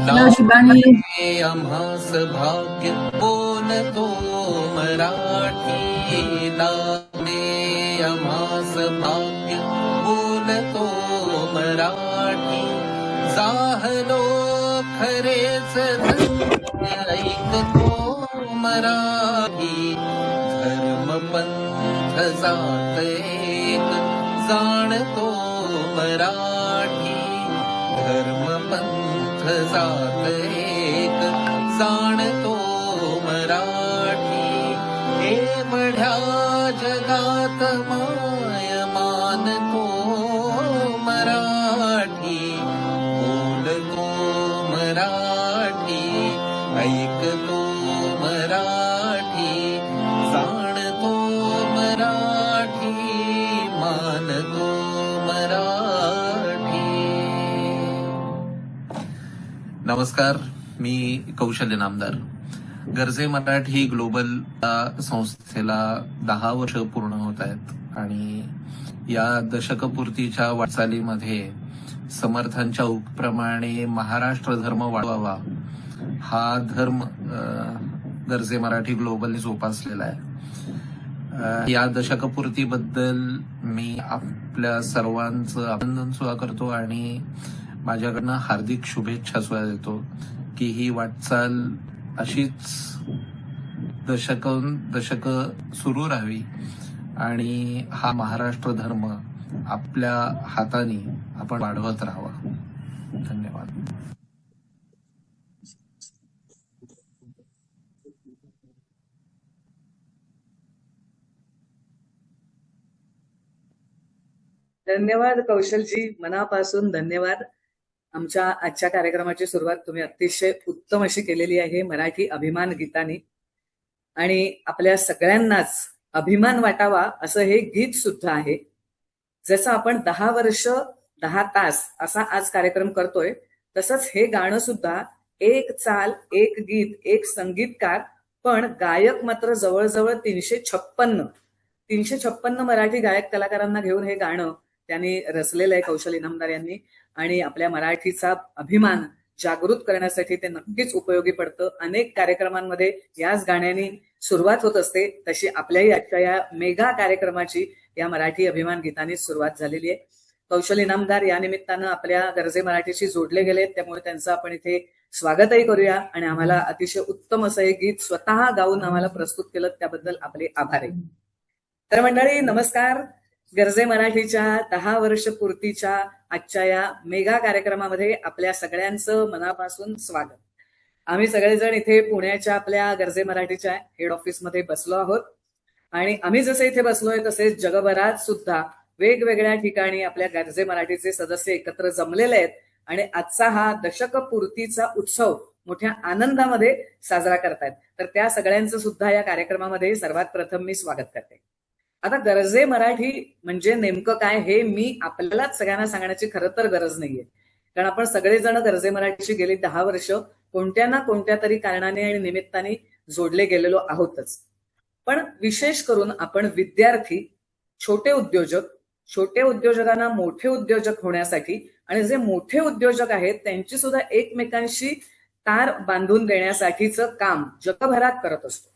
नशिबाने आम्हास भाग्य बोलतो मराठी, लाभले आम्हास भाग्य बोलतो मराठी. जाहलो खरेच धन्य ऐकतो मराठी. धर्म पंथ जात एक जाणतो मराठी. धर्म पंथ जात एक जाणतो मराठी. एवढ्या जगात माय मानतो मराठी. बोलतो मराठी, ऐकतो मराठी. जाणतो मराठी, मानतो मराठी. नमस्कार, मी कौशल्य नामदार. गरजे मराठी ग्लोबल संस्थेला 10 वर्ष पूर्ण होत आहेत आणि या दशकपूर्तीच्या वाटचालीमध्ये समर्थांच्या उपक्रमाने महाराष्ट्र धर्म वाढवावा हा धर्म गरजे मराठी ग्लोबलने जोपासलेला आहे. या दशकपूर्तीबद्दल मी आपल्या सर्वांचं अभिनंदन सुद्धा करतो आणि माझ्याकडनं हार्दिक शुभेच्छा सुद्धा देतो की ही वाटचाल अशीच दशक सुरू राहावी आणि हा महाराष्ट्र धर्म आपल्या हाताने आपण वाढवत राहावा. धन्यवाद. धन्यवाद कौशलजी, मनापासून धन्यवाद. आमच्या आजच्या कार्यक्रमाची सुरुवात तुम्ही अतिशय उत्तम अशी केलेली आहे मराठी अभिमान गीतानी. आणि आपल्या सगळ्यांनाच अभिमान वाटावा असं हे गीत सुद्धा आहे. जसं आपण 10 वर्ष 10 तास असा आज कार्यक्रम करतोय तसंच हे गाणं सुद्धा एक चाल, एक गीत, एक संगीतकार, पण गायक मात्र जवळजवळ 356 मराठी गायक कलाकारांना घेऊन हे गाणं त्यांनी रचलेलं आहे कौशल इनामदार यांनी. आणि आपल्या मराठीचा अभिमान जागृत करण्यासाठी ते नक्कीच उपयोगी पडतं. अनेक कार्यक्रमांमध्ये याच गाण्यानी सुरुवात होत असते, तशी आपल्याही आजच्या या मेगा कार्यक्रमाची या मराठी अभिमान गीतानी सुरुवात झालेली आहे. कौशल इनामदार या निमित्तानं आपल्या गरजे मराठीशी जोडले गेलेत, त्यामुळे त्यांचं आपण इथे स्वागतही करूया. आणि आम्हाला अतिशय उत्तम असं हे गीत स्वतः गाऊन आम्हाला प्रस्तुत केलं त्याबद्दल आपले आभार आहे. तर मंडळी नमस्कार. गरजे मराठीच्या 10 वर्ष पूर्तीच्या आजच्या या मेगा कार्यक्रमामध्ये आपल्या सगळ्यांचं मनापासून स्वागत. आम्ही सगळेजण इथे पुण्याच्या आपल्या गरजे मराठीच्या हेड ऑफिसमध्ये बसलो आहोत आणि आम्ही जसे इथे बसलोय तसेच जगभरात सुद्धा वेगवेगळ्या ठिकाणी आपल्या गरजे मराठीचे सदस्य एकत्र जमलेले आहेत आणि आजचा हा दशकपूर्तीचा उत्सव मोठ्या आनंदामध्ये साजरा करतायत. तर त्या सगळ्यांचं सुद्धा या कार्यक्रमामध्ये सर्वात प्रथम मी स्वागत करते. आता गरजे मराठी म्हणजे नेमकं काय हे मी आपल्यालाच सगळ्यांना सांगण्याची खरं तर गरज नाहीये, कारण आपण सगळेजण गरजे मराठीशी गेली 10 वर्ष कोणत्या ना कोणत्या तरी कारणाने आणि निमित्ताने जोडले गेलेलो आहोतच. पण विशेष करून आपण विद्यार्थी, छोटे उद्योजकांना मोठे उद्योजक होण्यासाठी आणि जे मोठे उद्योजक आहेत त्यांची सुद्धा एकमेकांशी तार बांधून देण्यासाठीचं काम जगभरात करत असतो.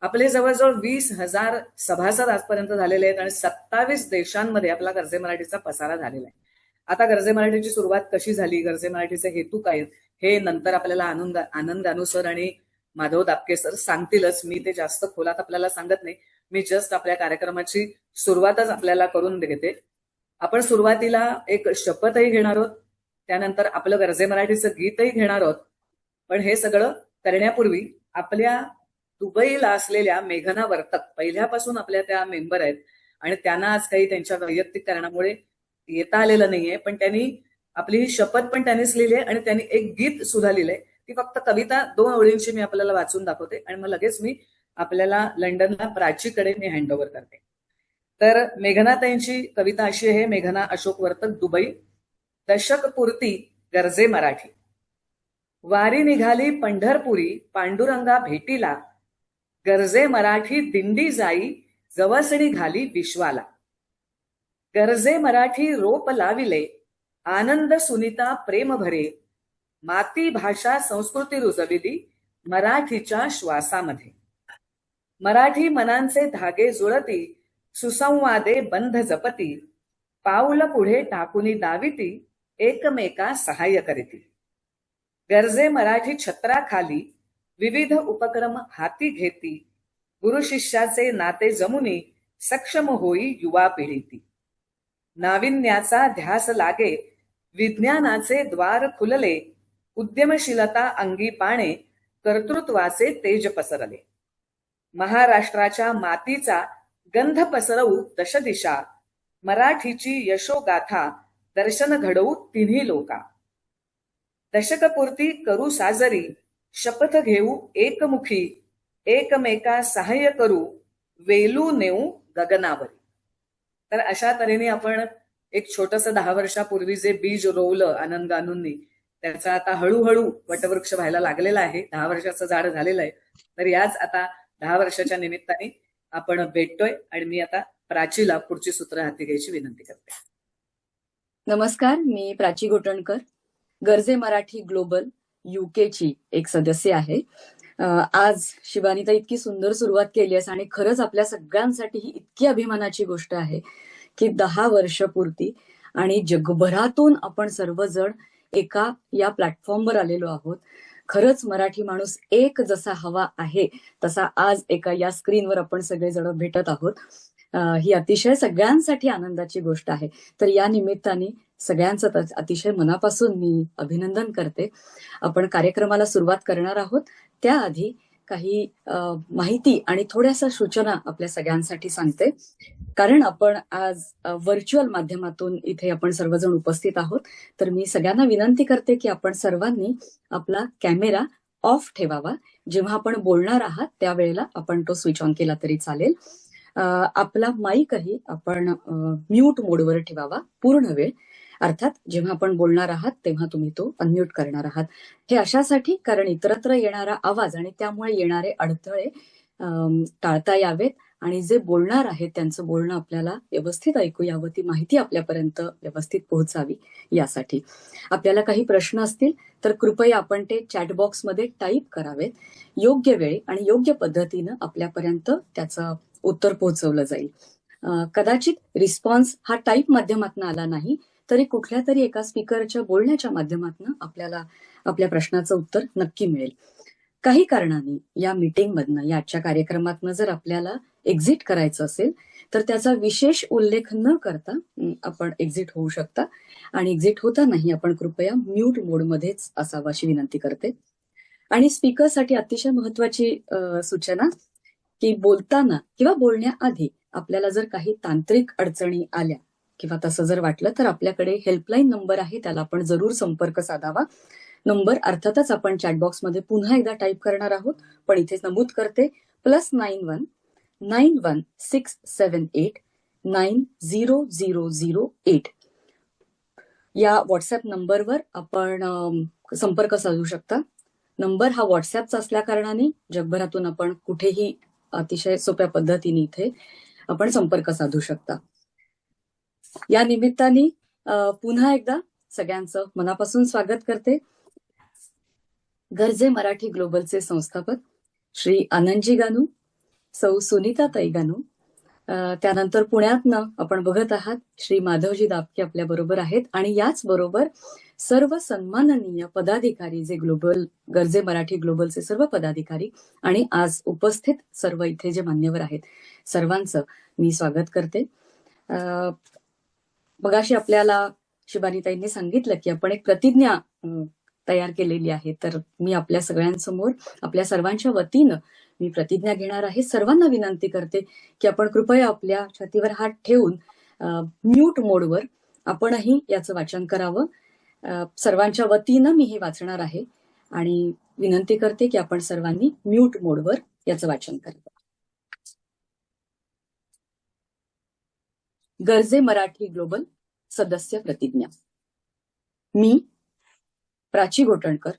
आपले जवळजवळ 20,000 सभासद आजपर्यंत झालेले आहेत आणि 27 देशांमध्ये आपला गरजे मराठीचा पसारा झालेला आहे. आता गरजे मराठीची सुरुवात कशी झाली, गरजे मराठीचे हेतू काय, हे नंतर आपल्याला आनंद अनुसर आणि माधव दापके सर सांगतीलच. मी ते जास्त खोलात आपल्याला सांगत नाही. मी जस्ट आपल्या कार्यक्रमाची सुरुवातच आपल्याला करून देते. आपण सुरुवातीला एक शपथही घेणार आहोत, त्यानंतर आपलं गरजे मराठीचं गीतही घेणार आहोत. पण हे सगळं करण्यापूर्वी आपल्या दुबईला असलेल्या मेघना वर्तक पहिल्यापासून आपल्या त्या मेंबर आहेत आणि त्यांना आज काही त्यांच्या वैयक्तिक कारणामुळे येता आलेलं नाहीये, पण त्यांनी आपली ही शपथ पण त्यांनीच लिहिली आहे आणि त्यांनी एक गीत सुद्धा लिहिलंय. ती फक्त कविता 2 ओळींची मी आपल्याला वाचून दाखवते आणि मग लगेच मी आपल्याला लंडनला प्राचीकडे मी हँडओव्हर करते. तर मेघनाताईंची कविता अशी आहे. मेघना अशोक वर्तक, दुबई. दशकपूर्ती गरजे मराठी. वारी निघाली पंढरपुरी पांडुरंगा भेटीला, गरजे मराठी दिंडी जाई जवसणी घाली विश्वाला. गरजे मराठी रोप लाविले आनंद सुनीता प्रेम भरे, माती भाषा संस्कृती रुजविली मराठीच्या श्वासामध्ये. मराठी मनांचे धागे जुळती, सुसंवादे बंध जपती, पाऊल पुढे टाकुनी दाविती, एकमेका सहाय्य करीती. गरजे मराठी छत्राखाली, विविध उपक्रम हाती घेती, गुरु शिष्याचे नाते जमुनी, सक्षम होई युवा पिढीती. नाविन्याचा ध्यास लागे, विज्ञानाचे द्वार खुलले, उद्यमशीलता अंगी पाणे, कर्तृत्वाचे तेज पसरले. महाराष्ट्राच्या मातीचा गंध पसरवू दशदिशा, मराठीची यशोगाथा दर्शन घडवू तिन्ही लोका. दशकपूर्ती करू साजरी, शपथ घेऊ एकमुखी, एकमेका सहाय्य करू, वेलू नेऊ गगनावरी. तर अशा तऱ्हेने आपण एक छोटस 10 वर्षापूर्वी जे बीज रोवलं आनंद गानूंनी, त्याचा आता हळूहळू वटवृक्ष व्हायला लागलेला आहे. 10 वर्षाचं झाड झालेलं आहे. तर याच आता 10 वर्षाच्या निमित्ताने आपण भेटतोय आणि मी आता प्राचीला पुढची सूत्र हाती घ्यायची विनंती करते. नमस्कार, मी प्राची घोटणकर, गरजे मराठी ग्लोबल यूकेची एक सदस्य आहे. आज शिवानीता इतकी सुंदर सुरुवात केली आहे आणि खरंच आपल्या सगळ्यांसाठी ही इतकी अभिमानाची गोष्ट आहे की 10 वर्ष पूर्ती आणि जगभरातून आपण सर्वजण एका या प्लॅटफॉर्मवर आलेलो आहोत. खरंच मराठी माणूस एक जसा हवा आहे तसा आज एका या स्क्रीनवर आपण सगळेजण भेटत आहोत. ही अतिशय सगळ्यांसाठी आनंदाची गोष्ट आहे. तर या निमित्ताने सगळ्यांचं अतिशय मनापासून मी अभिनंदन करते. आपण कार्यक्रमाला सुरुवात करणार आहोत. त्याआधी काही माहिती आणि थोड्याशा सूचना आपल्या सगळ्यांसाठी सांगते. कारण आपण आज व्हर्च्युअल माध्यमातून इथे आपण सर्वजण उपस्थित आहोत. तर मी सगळ्यांना विनंती करते की आपण सर्वांनी आपला कॅमेरा ऑफ ठेवावा. जेव्हा आपण बोलणार आहात त्यावेळेला आपण तो स्विच ऑन केला तरी चालेल. आपला माईकही आपण म्यूट मोडवर ठेवावा पूर्ण वेळ. अर्थात जेव्हा आपण बोलणार आहात तेव्हा तुम्ही तो अनम्यूट करणार आहात. हे अशासाठी कारण इतरत्र येणारा आवाज आणि त्यामुळे येणारे अडथळे टाळता यावेत आणि जे बोलणार आहेत त्यांचं बोलणं आपल्याला व्यवस्थित ऐकू यावं, ती माहिती आपल्यापर्यंत व्यवस्थित पोहोचावी यासाठी. आपल्याला काही प्रश्न असतील तर कृपया आपण ते चॅट बॉक्समध्ये टाईप करावेत. योग्य वेळी आणि योग्य पद्धतीनं आपल्यापर्यंत त्याचं उत्तर पोहोचवलं जाईल. कदाचित रिस्पॉन्स हा टाईप माध्यमातून आला नाही तरी कुठल्या तरी एका स्पीकरच्या बोलण्याच्या माध्यमातून आपल्याला आपल्या प्रश्नाचं उत्तर नक्की मिळेल. काही कारणाने या मीटिंगमधनं या आजच्या कार्यक्रमातनं जर आपल्याला एक्झिट करायचं असेल तर त्याचा विशेष उल्लेख न करता आपण एक्झिट होऊ शकता आणि एक्झिट होतानाही आपण कृपया म्यूट मोडमध्येच असावं अशी विनंती करते. आणि स्पीकरसाठी अतिशय महत्वाची सूचना की बोलताना किंवा बोलण्याआधी आपल्याला जर काही तांत्रिक अडचणी आल्या किंवा तसं जर वाटलं तर आपल्याकडे हेल्पलाईन नंबर आहे, त्याला आपण जरूर संपर्क साधावा. नंबर अर्थातच आपण चॅटबॉक्समध्ये पुन्हा एकदा टाईप करणार आहोत, पण इथे नमूद करते +91 916789 9008 या व्हॉट्सअप नंबरवर आपण संपर्क साधू शकता. नंबर हा व्हॉट्सअपचा असल्या कारणाने जगभरातून आपण कुठेही अतिशय सोप्या पद्धतीने इथे आपण संपर्क साधू शकता. या निमित्ताने पुन्हा एकदा सगळ्यांचं मनापासून स्वागत करते. गरजे मराठी ग्लोबलचे संस्थापक श्री आनंदजी गानू, सौ सुनीताताई गानू, त्यानंतर पुण्यातनं आपण बघत आहात श्री माधवजी दापके आपल्या बरोबर आहेत आणि याच बरोबर सर्व सन्माननीय पदाधिकारी जे ग्लोबल गरजे मराठी ग्लोबलचे सर्व पदाधिकारी आणि आज उपस्थित सर्व इथे जे मान्यवर आहेत सर्वांचं मी स्वागत करते. मगाशी आपल्याला शिवानीताईंनी सांगितलं की आपण एक प्रतिज्ञा तयार केलेली आहे. तर मी आपल्या सगळ्यांसमोर आपल्या सर्वांच्या वतीनं मी प्रतिज्ञा घेणार आहे. सर्वांना विनंती करते की आपण कृपया आपल्या छातीवर हात ठेवून म्यूट मोडवर आपणही याचं वाचन करावं. सर्वांच्या वतीनं मी हे वाचणार आहे आणि विनंती करते की आपण सर्वांनी म्यूट मोडवर याचं वाचन करावं. गरजे मराठी ग्लोबल सदस्य प्रतिज्ञा. मी प्राची घोटणकर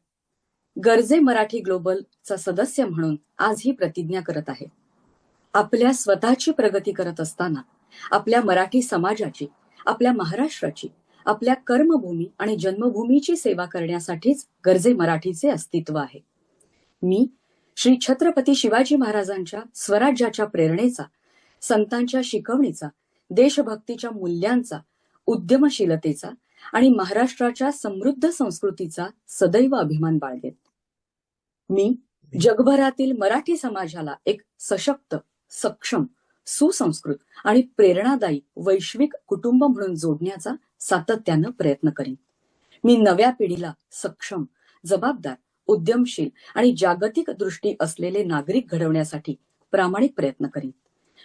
गरजे मराठी ग्लोबलचा सदस्य म्हणून आज ही प्रतिज्ञा करत आहे. आपल्या स्वतःची प्रगती करत असताना आपल्या मराठी समाजाची, आपल्या महाराष्ट्राची आपल्या कर्मभूमी आणि जन्मभूमीची सेवा करण्यासाठीच गर्जे मराठीचे अस्तित्व आहे. मी श्री छत्रपती शिवाजी महाराजांच्या स्वराज्याच्या प्रेरणेचा, संतांच्या शिकवणीचा, देशभक्तीच्या मूल्यांचा, उद्यमशीलतेचा आणि महाराष्ट्राच्या समृद्ध संस्कृतीचा सदैव अभिमान बाळगेन. मी जगभरातील मराठी समाजाला एक सशक्त, सक्षम, सुसंस्कृत आणि प्रेरणादायी वैश्विक कुटुंब म्हणून जोडण्याचा सातत्यानं प्रयत्न करीन. मी नव्या पिढीला सक्षम, जबाबदार, उद्यमशील आणि जागतिक दृष्टी असलेले नागरिक घडवण्यासाठी प्रामाणिक प्रयत्न करीन.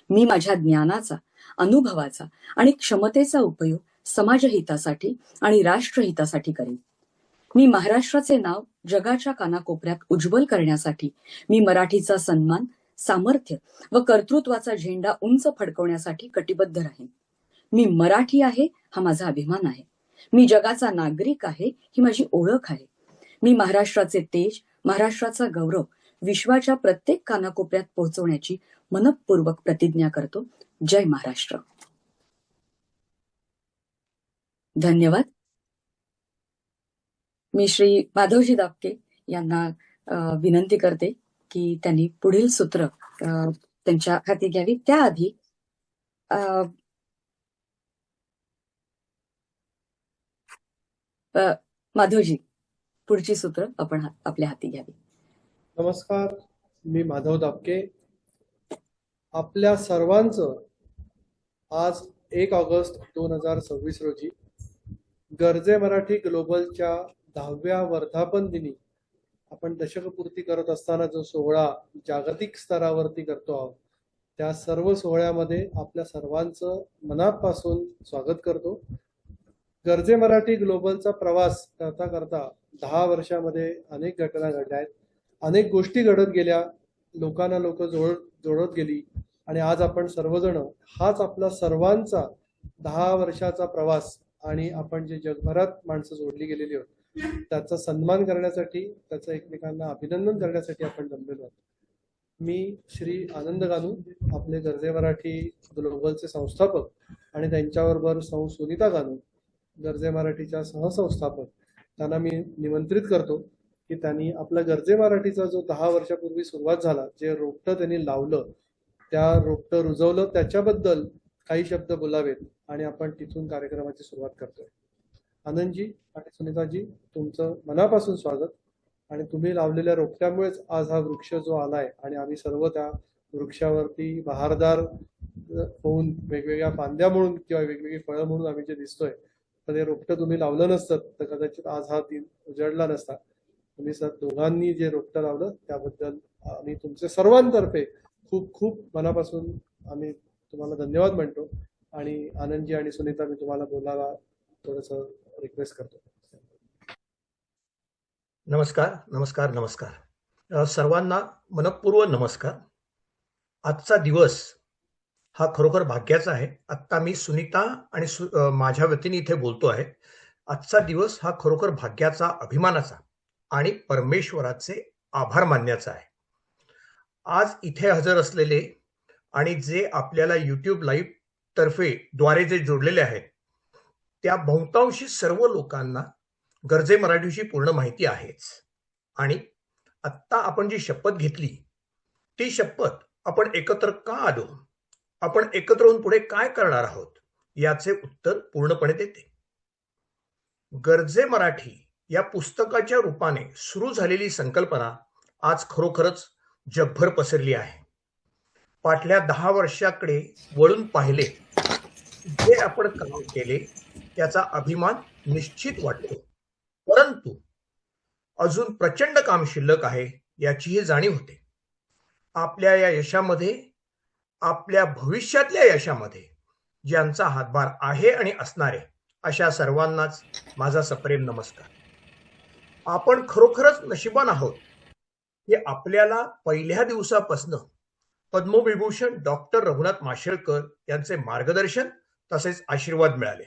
मी माझ्या ज्ञानाचा, अनुभवाचा आणि क्षमतेचा उपयोग समाजहितासाठी आणि राष्ट्रहितासाठी करीन. मी महाराष्ट्राचे नाव जगाच्या कानाकोपऱ्यात उज्ज्वल करण्यासाठी मी मराठीचा सन्मान, सामर्थ्य व कर्तृत्वाचा झेंडा उंच फडकवण्यासाठी कटिबद्ध राहीन. मी मराठी आहे हा माझा अभिमान आहे. मी जगाचा नागरिक आहे ही माझी ओळख आहे. मी महाराष्ट्राचे तेज, महाराष्ट्राचा गौरव विश्वाच्या प्रत्येक कानाकोपऱ्यात पोहोचवण्याची मनपूर्वक प्रतिज्ञा करतो. जय महाराष्ट्र. धन्यवाद. मी श्री माधवजी दापके यांना विनंती करते की त्यांनी पुढील सूत्र त्यांच्या हाती घ्यावी. त्याआधी माधवजी, पुढची सूत्र आपण आपल्या हाती घ्यावी. नमस्कार, मी माधव दापके. आपल्या सर्वांचं आज 1 ऑगस्ट 2026 रोजी गर्जे मराठी ग्लोबलच्या 10व्या वर्धापन दिनी आपण दशकपूर्ती करत असताना जो सोहळा जागतिक स्तरावरती करतो आहोत, त्या सर्व सोहळ्यामध्ये आपल्या सर्वांचं मनापासून स्वागत करतो. गर्जे मराठी ग्लोबलचा प्रवास करता करता 10 वर्षामध्ये अनेक घटना घडल्या आहेत, अनेक गोष्टी घडत गेल्या, लोकांना लोक जोडत गेली आणि आज आपण सर्वजण हाच आपला सर्वांचा 10 वर्षाचा प्रवास आणि आपण जे जगभरात माणसं जोडली गेलेली आहोत त्याचा सन्मान करण्यासाठी, त्याचं एकमेकांना अभिनंदन करण्यासाठी आपण जमलेलो आहोत. मी श्री आनंद गानू, आपले गर्जे मराठी ग्लोबलचे संस्थापक, आणि त्यांच्याबरोबर सौ सुनीता गानू, गर्जे मराठीच्या सहसंस्थापक, त्यांना मी निमंत्रित करतो की त्यांनी आपला गर्जे मराठीचा जो 10 वर्षापूर्वी सुरुवात झाला, जे रोपटं त्यांनी लावलं, त्या रोपटं रुजवलं, त्याच्याबद्दल काही शब्द बोलावेत आणि आपण तिथून कार्यक्रमाची सुरुवात करतोय. आनंदजी आणि सुनीताजी, तुमचं मनापासून स्वागत. आणि तुम्ही लावलेल्या रोपट्यामुळेच आज हा वृक्ष जो आलाय आणि आम्ही सर्व त्या वृक्षावरती बहारदार होऊन वेगवेगळ्या फांद्या म्हणून किंवा वेगवेगळी फळं म्हणून आम्ही जे दिसतोय, तर हे रोपटं तुम्ही लावलं नसतं तर कदाचित आज हा दिन उजळला नसता. तुम्ही दोघांनी जे रोपटं लावलं त्याबद्दल आम्ही तुमचे सर्वांतर्फे खूप खूप मनापासून आम्ही तुम्हाला धन्यवाद म्हणतो. आणि आनंदजी आणि सुनीता, मी तुम्हाला बोलायला थोडंसं रिक्वेस्ट करतो. नमस्कार नमस्कार नमस्कार. सर्वांना मनपूर्वक नमस्कार. आजचा दिवस हा खरोखर भाग्याचा आहे. आत्ता मी सुनीता आणि माझ्या वतीने इथे बोलतो आहे. आजचा दिवस हा खरोखर भाग्याचा, अभिमानाचा आणि परमेश्वराचे आभार मानण्याचा आहे. आज इथे हजर असलेले आणि जे आपल्याला YouTube लाईव्ह तर्फे द्वारे जे जोडलेले आहेत, त्या बहुतांशी सर्व लोकांना गर्जे मराठीची पूर्ण माहिती आहेच. आणि आत्ता आपण जी शपथ घेतली, ती शपथ आपण एकत्र का आलो, आपण एकत्र होऊन पुढे काय करणार आहोत, याचे उत्तर पूर्णपणे देते. गर्जे मराठी या पुस्तकाच्या रूपाने सुरू झालेली संकल्पना आज खरोखरच जगभर पसरली आहे. पाटल्या 10 वर्षाकडे वळून पाहिले, जे आपण काम केले त्याचा अभिमान निश्चित वाटतो. परंतु अजून प्रचंड काम शिल्लक आहे याचीही जाणीव होते. आपल्या या यशामध्ये, आपल्या भविष्यातल्या यशामध्ये ज्यांचा हातभार आहे आणि असणारे, अशा सर्वांनाच माझा सप्रेम नमस्कार. आपण खरोखरच नशिबान आहोत की आपल्याला पहिल्या दिवसापासून पद्मविभूषण डॉक्टर रघुनाथ माशेलकर यांचे मार्गदर्शन तसेच आशीर्वाद मिळाले.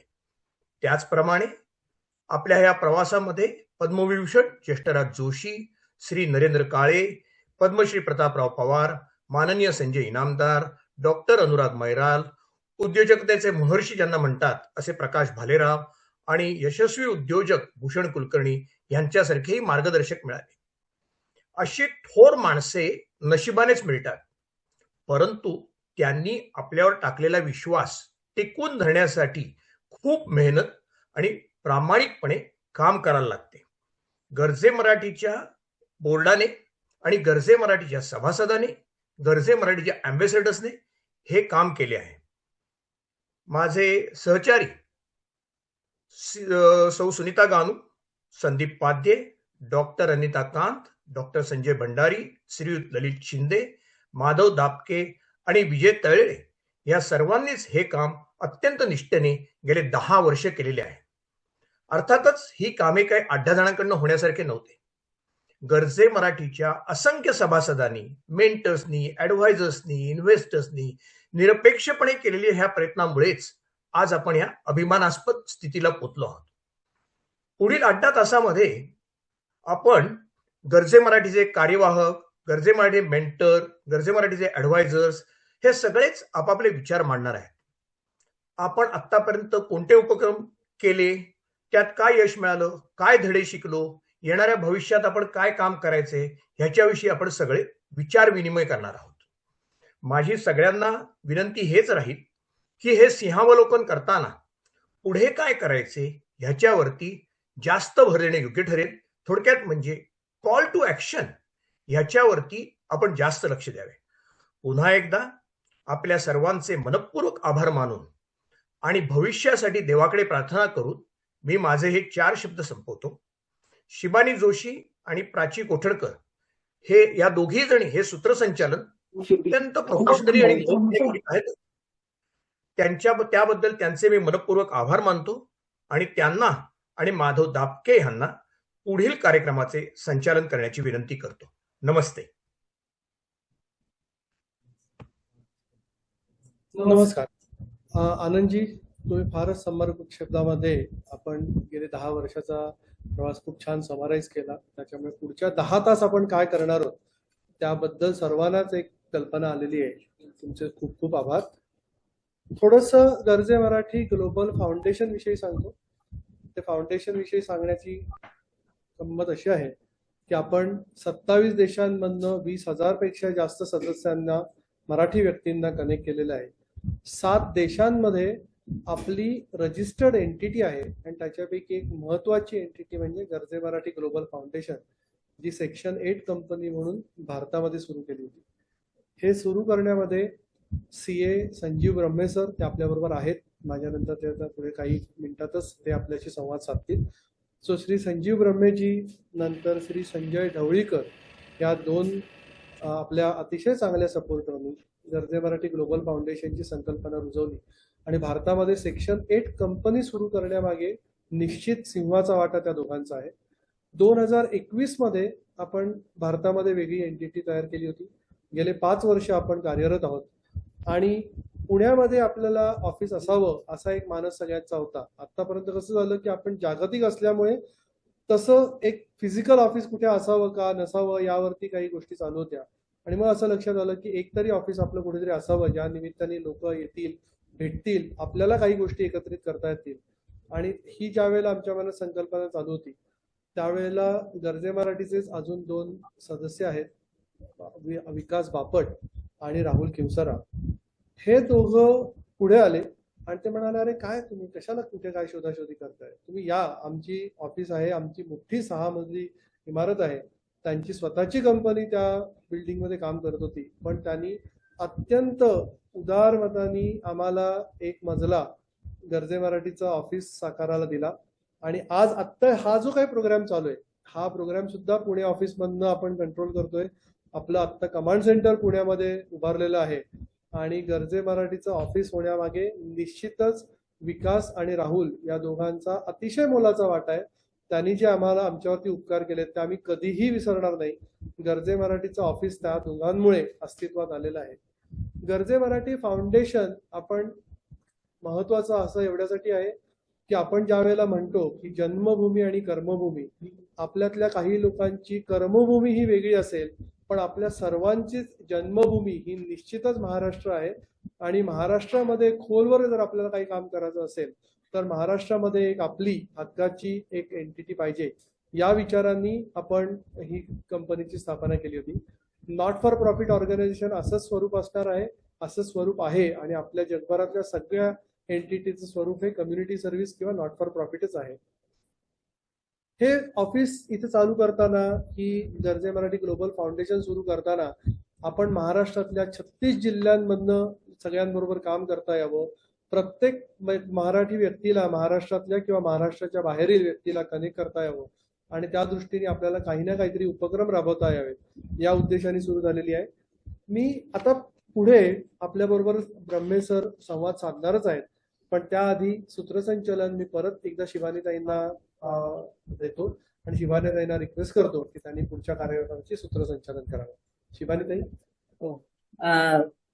त्याचप्रमाणे आपल्या या प्रवासामध्ये पद्मविभूषण ज्येष्ठराज जोशी, श्री नरेंद्र काळे, पद्मश्री प्रतापराव पवार, माननीय संजय इनामदार, डॉक्टर अनुराग मैराल, उद्योजकतेचे महर्षी ज्यांना म्हणतात असे प्रकाश भालेराव आणि यशस्वी उद्योजक भूषण कुलकर्णी यांच्यासारखेही मार्गदर्शक मिळाले. अशी थोर माणसे नशिबानेच मिळतात, परंतु त्यांनी आपल्यावर टाकलेला विश्वास टिकवून धरण्यासाठी खूप मेहनत आणि प्रामाणिकपणे काम करायला लागते. गरजे मराठीच्या बोर्डाने आणि गरजे मराठीच्या सभासदाने, गरजे मराठीच्या अँबॅसेडर्सने हे काम केले आहे. माझे सहचारी सौ सुनीता गानू, संदीप पाध्ये, डॉक्टर अनिता कांत, डॉक्टर संजय भंडारी, श्रीयुत ललित शिंदे, माधव दापके आणि विजय तळेळे या सर्वांनीच हे काम अत्यंत निष्ठेने गेले 10 वर्ष केलेले आहे. अर्थातच ही कामे काही 8 जणांकडून होण्यासारखे नव्हते. गरजे मराठीच्या असंख्य सभासदांनी, मेंटर्सनी, ऍडव्हायझर्सनी, इन्व्हेस्टर्सनी निरपेक्षपणे केलेल्या ह्या प्रयत्नामुळेच आज आपण या अभिमानास्पद स्थितीला पोहोचलो आहोत. पुढील 8 तासामध्ये आपण गरजे मराठीचे कार्यवाहक, गरजे मराठी मेंटर, गरजे मराठीचे ऍडव्हायझर्स हे सगळेच आपापले विचार मांडणार आहेत. आपण आतापर्यंत कोणते उपक्रम केले, त्यात काय यश मिळालं, काय धडे शिकलो, येणाऱ्या भविष्यात आपण काय काम करायचे, ह्याच्याविषयी आपण सगळे विचार विनिमय करणार आहोत. माझी सगळ्यांना विनंती हेच राहील की हे सिंहावलोकन करताना पुढे काय करायचे ह्याच्यावरती जास्त भर देणे योग्य ठरेल. थोडक्यात म्हणजे कॉल टू ऍक्शन ह्याच्यावरती आपण जास्त लक्ष द्यावे. पुन्हा एकदा आपल्या सर्वांचे मनपूर्वक आभार मानून आणि भविष्यासाठी देवाकडे प्रार्थना करून मी माझे हे 4 शब्द संपवतो. शिबानी जोशी आणि प्राची कोठडकर हे या दोघी जणी हे सूत्रसंचालन अत्यंत प्रोफेशनली आणि आहेत. त्याबद्दल त्यांचे मी मनपूर्वक आभार मानतो आणि त्यांना आणि माधव दापके यांना पुढील कार्यक्रमाचे संचालन करण्याची विनंती करतो. नमस्ते. नमस्कार. आनंदजी, तुम्ही फारच समर्पक शब्दामध्ये आपण गेले 10 वर्षाचा प्रवास खूप छान समराईज केला. त्याच्यामुळे पुढच्या 10 तास आपण काय करणार आहोत त्याबद्दल सर्वांनाच एक कल्पना आलेली आहे. तुमचे खूप खूप आभार. थोडंसं गरजे मराठी ग्लोबल फाउंडेशन विषयी सांगतो. ते फाउंडेशन विषयी सांगण्याची गंमत अशी आहे की आपण 27 देशांमधनं 20,000 पेक्षा जास्त सदस्यांना, मराठी व्यक्तींना कनेक्ट केलेलं आहे. 7 देशांमध्ये आपली रजिस्टर्ड एंटिटी आहे आणि त्याच्यापैकी एक महत्वाची एंटिटी म्हणजे गरजे मराठी ग्लोबल फाउंडेशन, जी सेक्शन 8 कंपनी म्हणून भारतामध्ये सुरू केली होती. हे सुरू करण्यामध्ये CA संजीव ब्रह्मे सर ते आपल्याबरोबर आहेत. माझ्यानंतर ते आता पुढे काही मिनिटातच ते आपल्याशी संवाद साधतील. सो श्री संजीव ब्रह्मेजी, नंतर श्री संजय ढवळीकर या 2 आपल्या अतिशय चांगल्या सपोर्टरनी गरजे मराठी ग्लोबल फाउंडेशनची संकल्पना रुजवली आणि भारतामध्ये सेक्शन 8 कंपनी सुरू करण्यामागे निश्चित सिंहाचा वाटा त्या दोघांचा आहे. 2021 मध्ये आपण भारतामध्ये वेगळी एंटिटी तयार केली होती. गेले 5 वर्ष आपण कार्यरत आहोत आणि पुण्यामध्ये आपल्याला ऑफिस असावं असा एक मानस सगळ्यांचा होता. आतापर्यंत कसं झालं की आपण जागतिक असल्यामुळे तसं एक फिजिकल ऑफिस कुठे असावं का नसावं यावरती काही गोष्टी चालू होत्या आणि मग असं लक्षात आलं की एकतरी ऑफिस आपलं कुठेतरी असावं ज्या निमित्ताने लोक येतील, भेटतील, आपल्याला काही गोष्टी एकत्रित करता येतील. आणि ही ज्या वेळेला आमच्या मनात संकल्पना चालू होती त्यावेळेला गरजे मराठीचेच अजून 2 सदस्य आहेत, विकास बापट आणि राहुल किवसारा. हे दोघं पुढे आले आणि ते म्हणाले, अरे काय तुम्ही कशाला कुठे काय शोधाशोधी करताय, तुम्ही या, आमची ऑफिस आहे, आमची मोठी 6 मजली इमारत आहे. त्यांची स्वतःची कंपनी त्या बिल्डिंगमध्ये काम करत होती, पण त्यांनी अत्यंत उदार मतानी आम्हाला 1 मजला गरजे मराठीचा ऑफिस साकाराला दिला. आणि आज आत्ता हा जो काही प्रोग्राम चालू आहे हा प्रोग्राम सुद्धा पुणे ऑफिस मधनं आपण कंट्रोल करतोय. आपलं आत्ता कमांड सेंटर पुण्यामध्ये उभारलेलं आहे आणि गरजे मराठीचं ऑफिस होण्यामागे निश्चितच विकास आणि राहुल या दोघांचा अतिशय मोलाचा वाटा आहे. त्यांनी जे आम्हाला आमच्यावरती उपकार केले ते आम्ही कधीही विसरणार नाही. गरजे मराठीचं ऑफिस त्या दोघांमुळे अस्तित्वात आलेलं आहे. गरजे मराठी फाउंडेशन आपण महत्वाचं असं एवढ्यासाठी आहे की आपण ज्या वेळेला म्हणतो की जन्मभूमी आणि कर्मभूमी, आपल्यातल्या काही लोकांची कर्मभूमी ही वेगळी असेल पण आपल्या सर्वांचीच जन्मभूमी ही निश्चितच महाराष्ट्र आहे. आणि महाराष्ट्रामध्ये खोलवर जर आपल्याला काही काम करायचं असेल तर महाराष्ट्रामध्ये एक आपली हक्काची एक एंटिटी पाहिजे, या विचारांनी आपण ही कंपनीची स्थापना केली होती. नॉट फॉर प्रॉफिट ऑर्गनायझेशन असं स्वरूप असणार आहे, असं स्वरूप आहे, आणि आपल्या जगभरातल्या सगळ्या एंटिटीचं स्वरूप हे कम्युनिटी सर्व्हिस किंवा नॉट फॉर प्रॉफिटच आहे. हे ऑफिस इथे चालू करताना, ही गर्जे मराठी ग्लोबल फाउंडेशन सुरू करताना आपण महाराष्ट्रातल्या 36 जिल्ह्यांमधनं सगळ्यांबरोबर काम करता यावं. प्रत्येक मराठी व्यक्तीला महाराष्ट्रातल्या किंवा महाराष्ट्राच्या बाहेरील व्यक्तीला कनेक्ट करता यावं, आणि त्या दृष्टीने आपल्याला काही ना काहीतरी उपक्रम राबवता यावेत, या उद्देशाने सुरू झालेली आहे. मी आता पुढे आपल्याबरोबर ब्रह्मे सर संवाद साधणारच आहेत, पण त्याआधी सूत्रसंचालन मी परत एकदा शिवानीताईंना देतो, आणि शिवानीताईंना रिक्वेस्ट करतो की त्यांनी पुढच्या कार्यक्रमाचे सूत्रसंचालन करावं. शिवानीताई.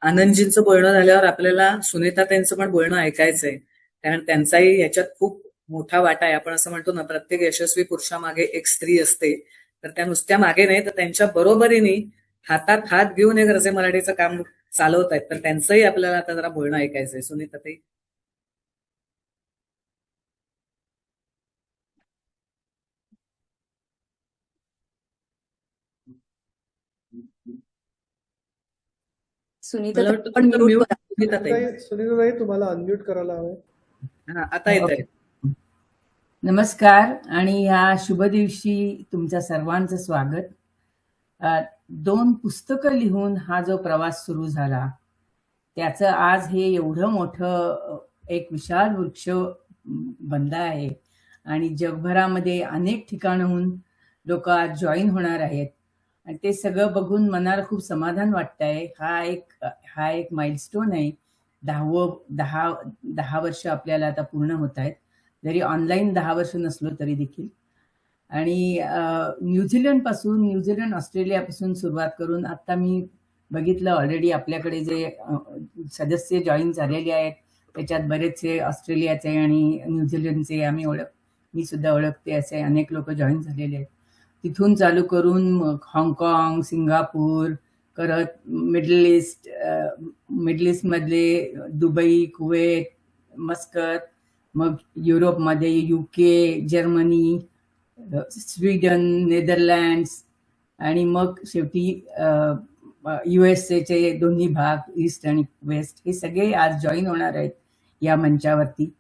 आनंदजींचं बोलणं झाल्यावर आपल्याला सुनीताताईंचं पण बोलणं ऐकायचंय, कारण त्यांचाही ह्याच्यात खूप मोठा वाटा आहे. आपण असं म्हणतो ना, प्रत्येक यशस्वी पुरुषामागे एक स्त्री असते, तर त्या नुसत्या मागे नाही तर त्यांच्या बरोबरीने हातात हात घेऊन हे गर्जे मराठीचं काम चालवत आहेत, तर त्यांचंही आपल्याला आता जरा बोलणं ऐकायचंय. सुनीताताई. सुनीता मला ताई, वाटतं पण तुमचं म्यूट म्यूट करा. सुनीताताई. सुनीताताई, तुम्हाला अनम्यूट करायला हवंय. हा, आता येतंय. नमस्कार आणि या शुभ दिवशी तुमच्या सर्वांचं स्वागत. 2 पुस्तकं लिहून हा जो प्रवास सुरू झाला, त्याचं आज हे एवढं मोठं एक विशाल वृक्ष बनला आहे, आणि जगभरामध्ये अनेक ठिकाणाहून लोक आज जॉईन होणार आहेत, आणि ते सगळं बघून मनाला खूप समाधान वाटतंय. हा एक माइलस्टोन आहे. 10 वर्ष आपल्याला आता पूर्ण होत आहेत, जरी ऑनलाईन 10 वर्ष नसलो तरी देखील. आणि न्यूझीलंड ऑस्ट्रेलियापासून सुरुवात करून आता मी बघितलं ऑलरेडी आपल्याकडे जे सदस्य जॉईन झालेले आहेत, त्याच्यात बरेचसे ऑस्ट्रेलियाचे आणि न्यूझीलंडचे मी सुद्धा ओळखते असे अनेक लोक जॉईन झालेले आहेत. तिथून चालू करून मग हाँगकाँग, सिंगापूर, परत मिडल ईस्टमधले दुबई, कुवेत, मस्कत, मग युरोपमध्ये UK, जर्मनी, स्वीडन, नेदरलँड्स, आणि मग शेवटी USA दोन्ही भाग, ईस्ट आणि वेस्ट, हे सगळे आज जॉईन होणार आहेत या मंचावरती.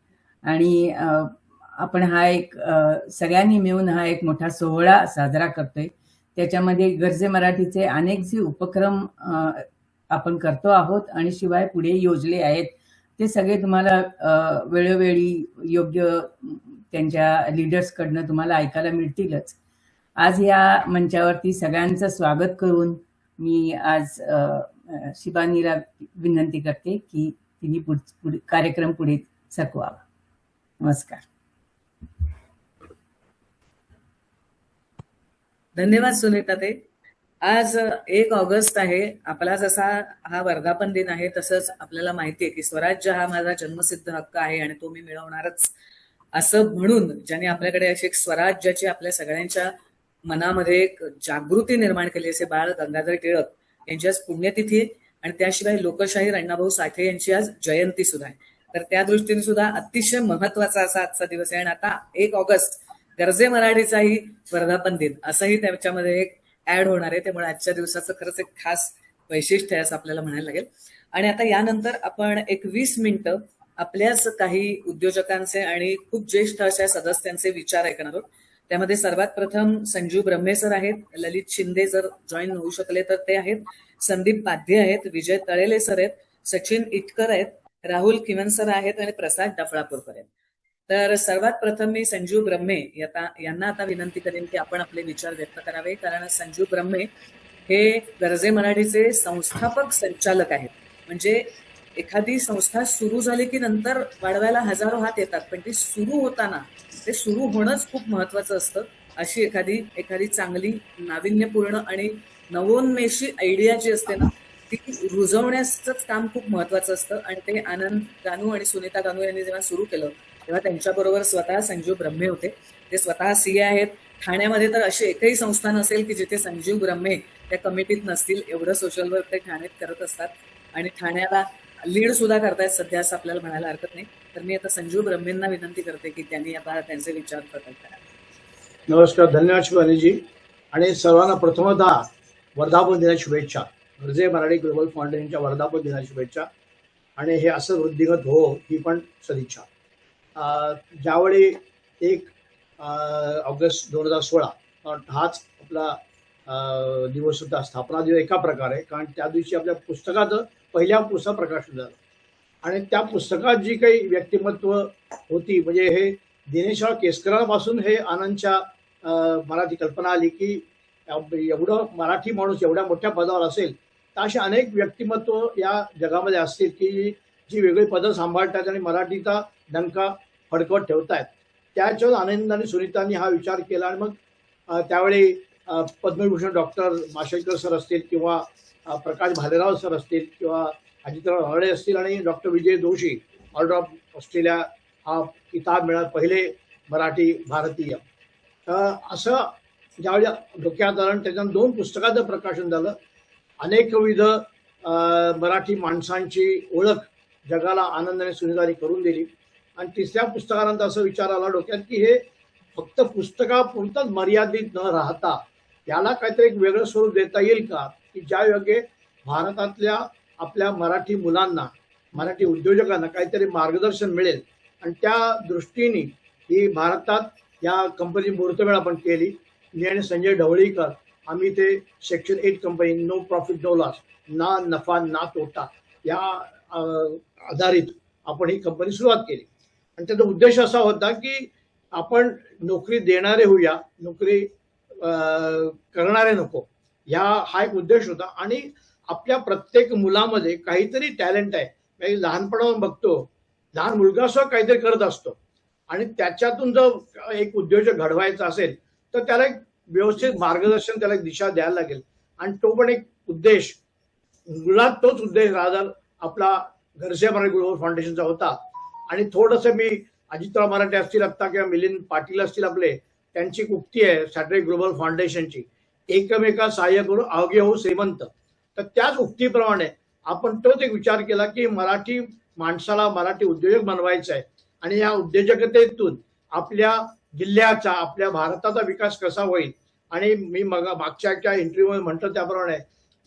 आणि आपण हा एक सगळ्यांनी मिळून हा एक मोठा सोहळा साजरा करतोय. त्याच्यामध्ये गर्जे मराठीचे अनेक जे उपक्रम आपण करतो आहोत आणि शिवाय पुढे योजले आहेत, ते सगळे तुम्हाला वेळोवेळी योग्य त्यांच्या लीडर्सकडनं तुम्हाला ऐकायला मिळतीलच. आज या मंचावरती सगळ्यांचं स्वागत करून मी आज शिबानीला विनंती करते की तिने कार्यक्रम पुढे सरकवावा. नमस्कार. धन्यवाद सुनीताताई. आज 1 ऑगस्ट आहे. आपला जसा हा वर्धापन दिन आहे, तसंच आपल्याला माहितीये की स्वराज्य हा माझा जन्मसिद्ध हक्क आहे आणि तो मी मिळवणारच, असं म्हणून ज्यांनी आपल्याकडे अशी एक स्वराज्याची आपल्या सगळ्यांच्या मनामध्ये एक जागृती निर्माण केली, असे बाळ गंगाधर टिळक यांची आज पुण्यतिथी, आणि त्याशिवाय लोकशाहीर अण्णाभाऊ साठे यांची आज जयंती सुद्धा आहे. तर त्या दृष्टीने सुद्धा अतिशय महत्वाचा असा आजचा दिवस आहे. आणि आता 1 ऑगस्ट गर्जे मराठीचाही वर्धापन दिन असंही त्याच्यामध्ये एक ऍड होणार आहे. त्यामुळे आजच्या दिवसाचं खरंच एक खास वैशिष्ट्य आहे असं आपल्याला म्हणायला लागेल. आणि आता यानंतर आपण एक 20 मिनिटं आपल्याच काही उद्योजकांचे आणि खूप ज्येष्ठ अशा सदस्यांचे विचार ऐकणार आहोत. त्यामध्ये सर्वात प्रथम संजीव ब्रह्मे सर आहेत, ललित शिंदे जर जॉईन होऊ शकले तर ते आहेत, संदीप बाध्ये आहेत, विजय तळेले सर आहेत, सचिन इटकर आहेत, राहुल किवन सर आहेत आणि प्रसाद डफळापूरकर आहेत. तर सर्वात प्रथम मी संजीव ब्रह्मे यांना आता विनंती करेन की आपण आपले विचार व्यक्त करावे, कारण संजीव ब्रह्मे हे गर्जे मराठीचे संस्थापक संचालक आहेत. म्हणजे एखादी संस्था सुरू झाली की नंतर वाढवायला हजारो हात येतात, पण ती सुरू होताना ते सुरू होणंच खूप महत्वाचं असतं. अशी एखादी चांगली नाविन्यपूर्ण आणि नवोन्मेषी आयडिया जी असते ना, ती रुजवण्याचंच काम खूप महत्वाचं असतं. आणि ते आनंद गानू आणि सुनीता गानू यांनी जेव्हा सुरू केलं तेव्हा त्यांच्याबरोबर स्वतः संजीव ब्रह्मे होते. ते स्वतः CA आहेत. ठाण्यामध्ये तर अशी एकही संस्था नसेल की जिथे संजीव ब्रह्मे त्या कमिटीत नसतील, एवढं सोशल वर्क ते ठाण्यात करत असतात. आणि ठाण्याला लीड सुद्धा करतायत सध्या असं आपल्याला म्हणायला हरकत नाही. तर मी आता संजीव ब्रह्मेंना विनंती करते की त्यांनी आता त्यांचे विचार प्रकट करावे. नमस्कार, धन्यवाद शिवानीजी. आणि सर्वांना प्रथमतः वर्धापन दिनाच्या शुभेच्छा. गर्जे मराठी ग्लोबल फाउंडेशनच्या वर्धापन दिनाच्या शुभेच्छा. आणि हे असं वृद्धिंगत हो ही पण सदिच्छा. ज्यावेळी 1 ऑगस्ट 2016 हाच आपला दिवस होता, स्थापना दिवस एका प्रकारे, कारण त्या दिवशी आपल्या पुस्तकाचं पहिल्या पुस्तक प्रकाशन झालं. आणि त्या पुस्तकात जी काही व्यक्तिमत्व होती, म्हणजे हे दिनेशराव केसकरांपासून हे आनंदच्या मला ती कल्पना आली की एवढं मराठी माणूस एवढ्या मोठ्या पदावर असेल तर असे अनेक व्यक्तिमत्व या जगामध्ये असतील की जी वेगळी पदं सांभाळतात आणि मराठीचा डंका फडकवत ठेवतायत. त्याच्यावर आनंद आणि सुनीतांनी हा विचार केला. आणि मग त्यावेळी पद्मविभूषण डॉक्टर माशेलकर सर असतील किंवा प्रकाश भालेराव सर असतील किंवा अजितराव हरडे असतील आणि doctor Vijay Joshi order of Australia हा किताब मिळाला, पहिले मराठी भारतीय. असं ज्यावेळी डोक्यात आलं त्याच्यानं 2 पुस्तकाचं प्रकाशन झालं. अनेकविध मराठी माणसांची ओळख जगाला आनंदाने सुनीतांनी करून दिली. आणि 3ऱ्या पुस्तकानंतर असं विचार आला डोक्यात की हे फक्त पुस्तकापुरतंच मर्यादित न राहता याला काहीतरी एक वेगळं स्वरूप देता येईल का, की ज्या योगे भारतातल्या आपल्या मराठी मुलांना, मराठी उद्योजकांना काहीतरी मार्गदर्शन मिळेल. आणि त्या दृष्टीने ही भारतात या कंपनी मुहूर्तमेळ आपण केली. मी आणि संजय ढवळीकर आम्ही ते section 8 company, no profit no loss, ना नफा ना तोटा, या आधारित आपण ही कंपनी सुरुवात केली. आणि त्याचा उद्देश असा होता की आपण नोकरी देणारे होऊया, नोकरी करणारे नको, हा एक उद्देश होता. आणि आपल्या प्रत्येक मुलामध्ये काहीतरी टॅलेंट आहे. म्हणजे लहानपणापासून बघतो, लहान मुलगा सुद्धा काहीतरी करत असतो आणि त्याच्यातून जर एक उद्योजक घडवायचा असेल तर त्याला एक व्यवस्थित मार्गदर्शन, त्याला एक दिशा द्यायला लागेल. आणि तो पण एक उद्देश, मुळात तोच उद्देश राजा आपला गर्जे मराठी ग्लोबल फाउंडेशनचा होता. आणि थोडंसं मी अजितराव मराठे असतील आत्ता किंवा मिलिंद पाटील असतील आपले, त्यांची एक उक्ती आहे सॅटेलाइट ग्लोबल फाउंडेशनची, एकमेका सहाय्य करू अवघे हो श्रीमंत. तर त्याच उक्तीप्रमाणे आपण तोच एक विचार केला की मराठी माणसाला मराठी उद्योजक बनवायचा आहे. आणि या उद्योजकतेतून आपल्या जिल्ह्याचा, आपल्या भारताचा विकास कसा होईल. आणि मी मागच्या एका इंटरव्ह्यूमध्ये म्हटलं त्याप्रमाणे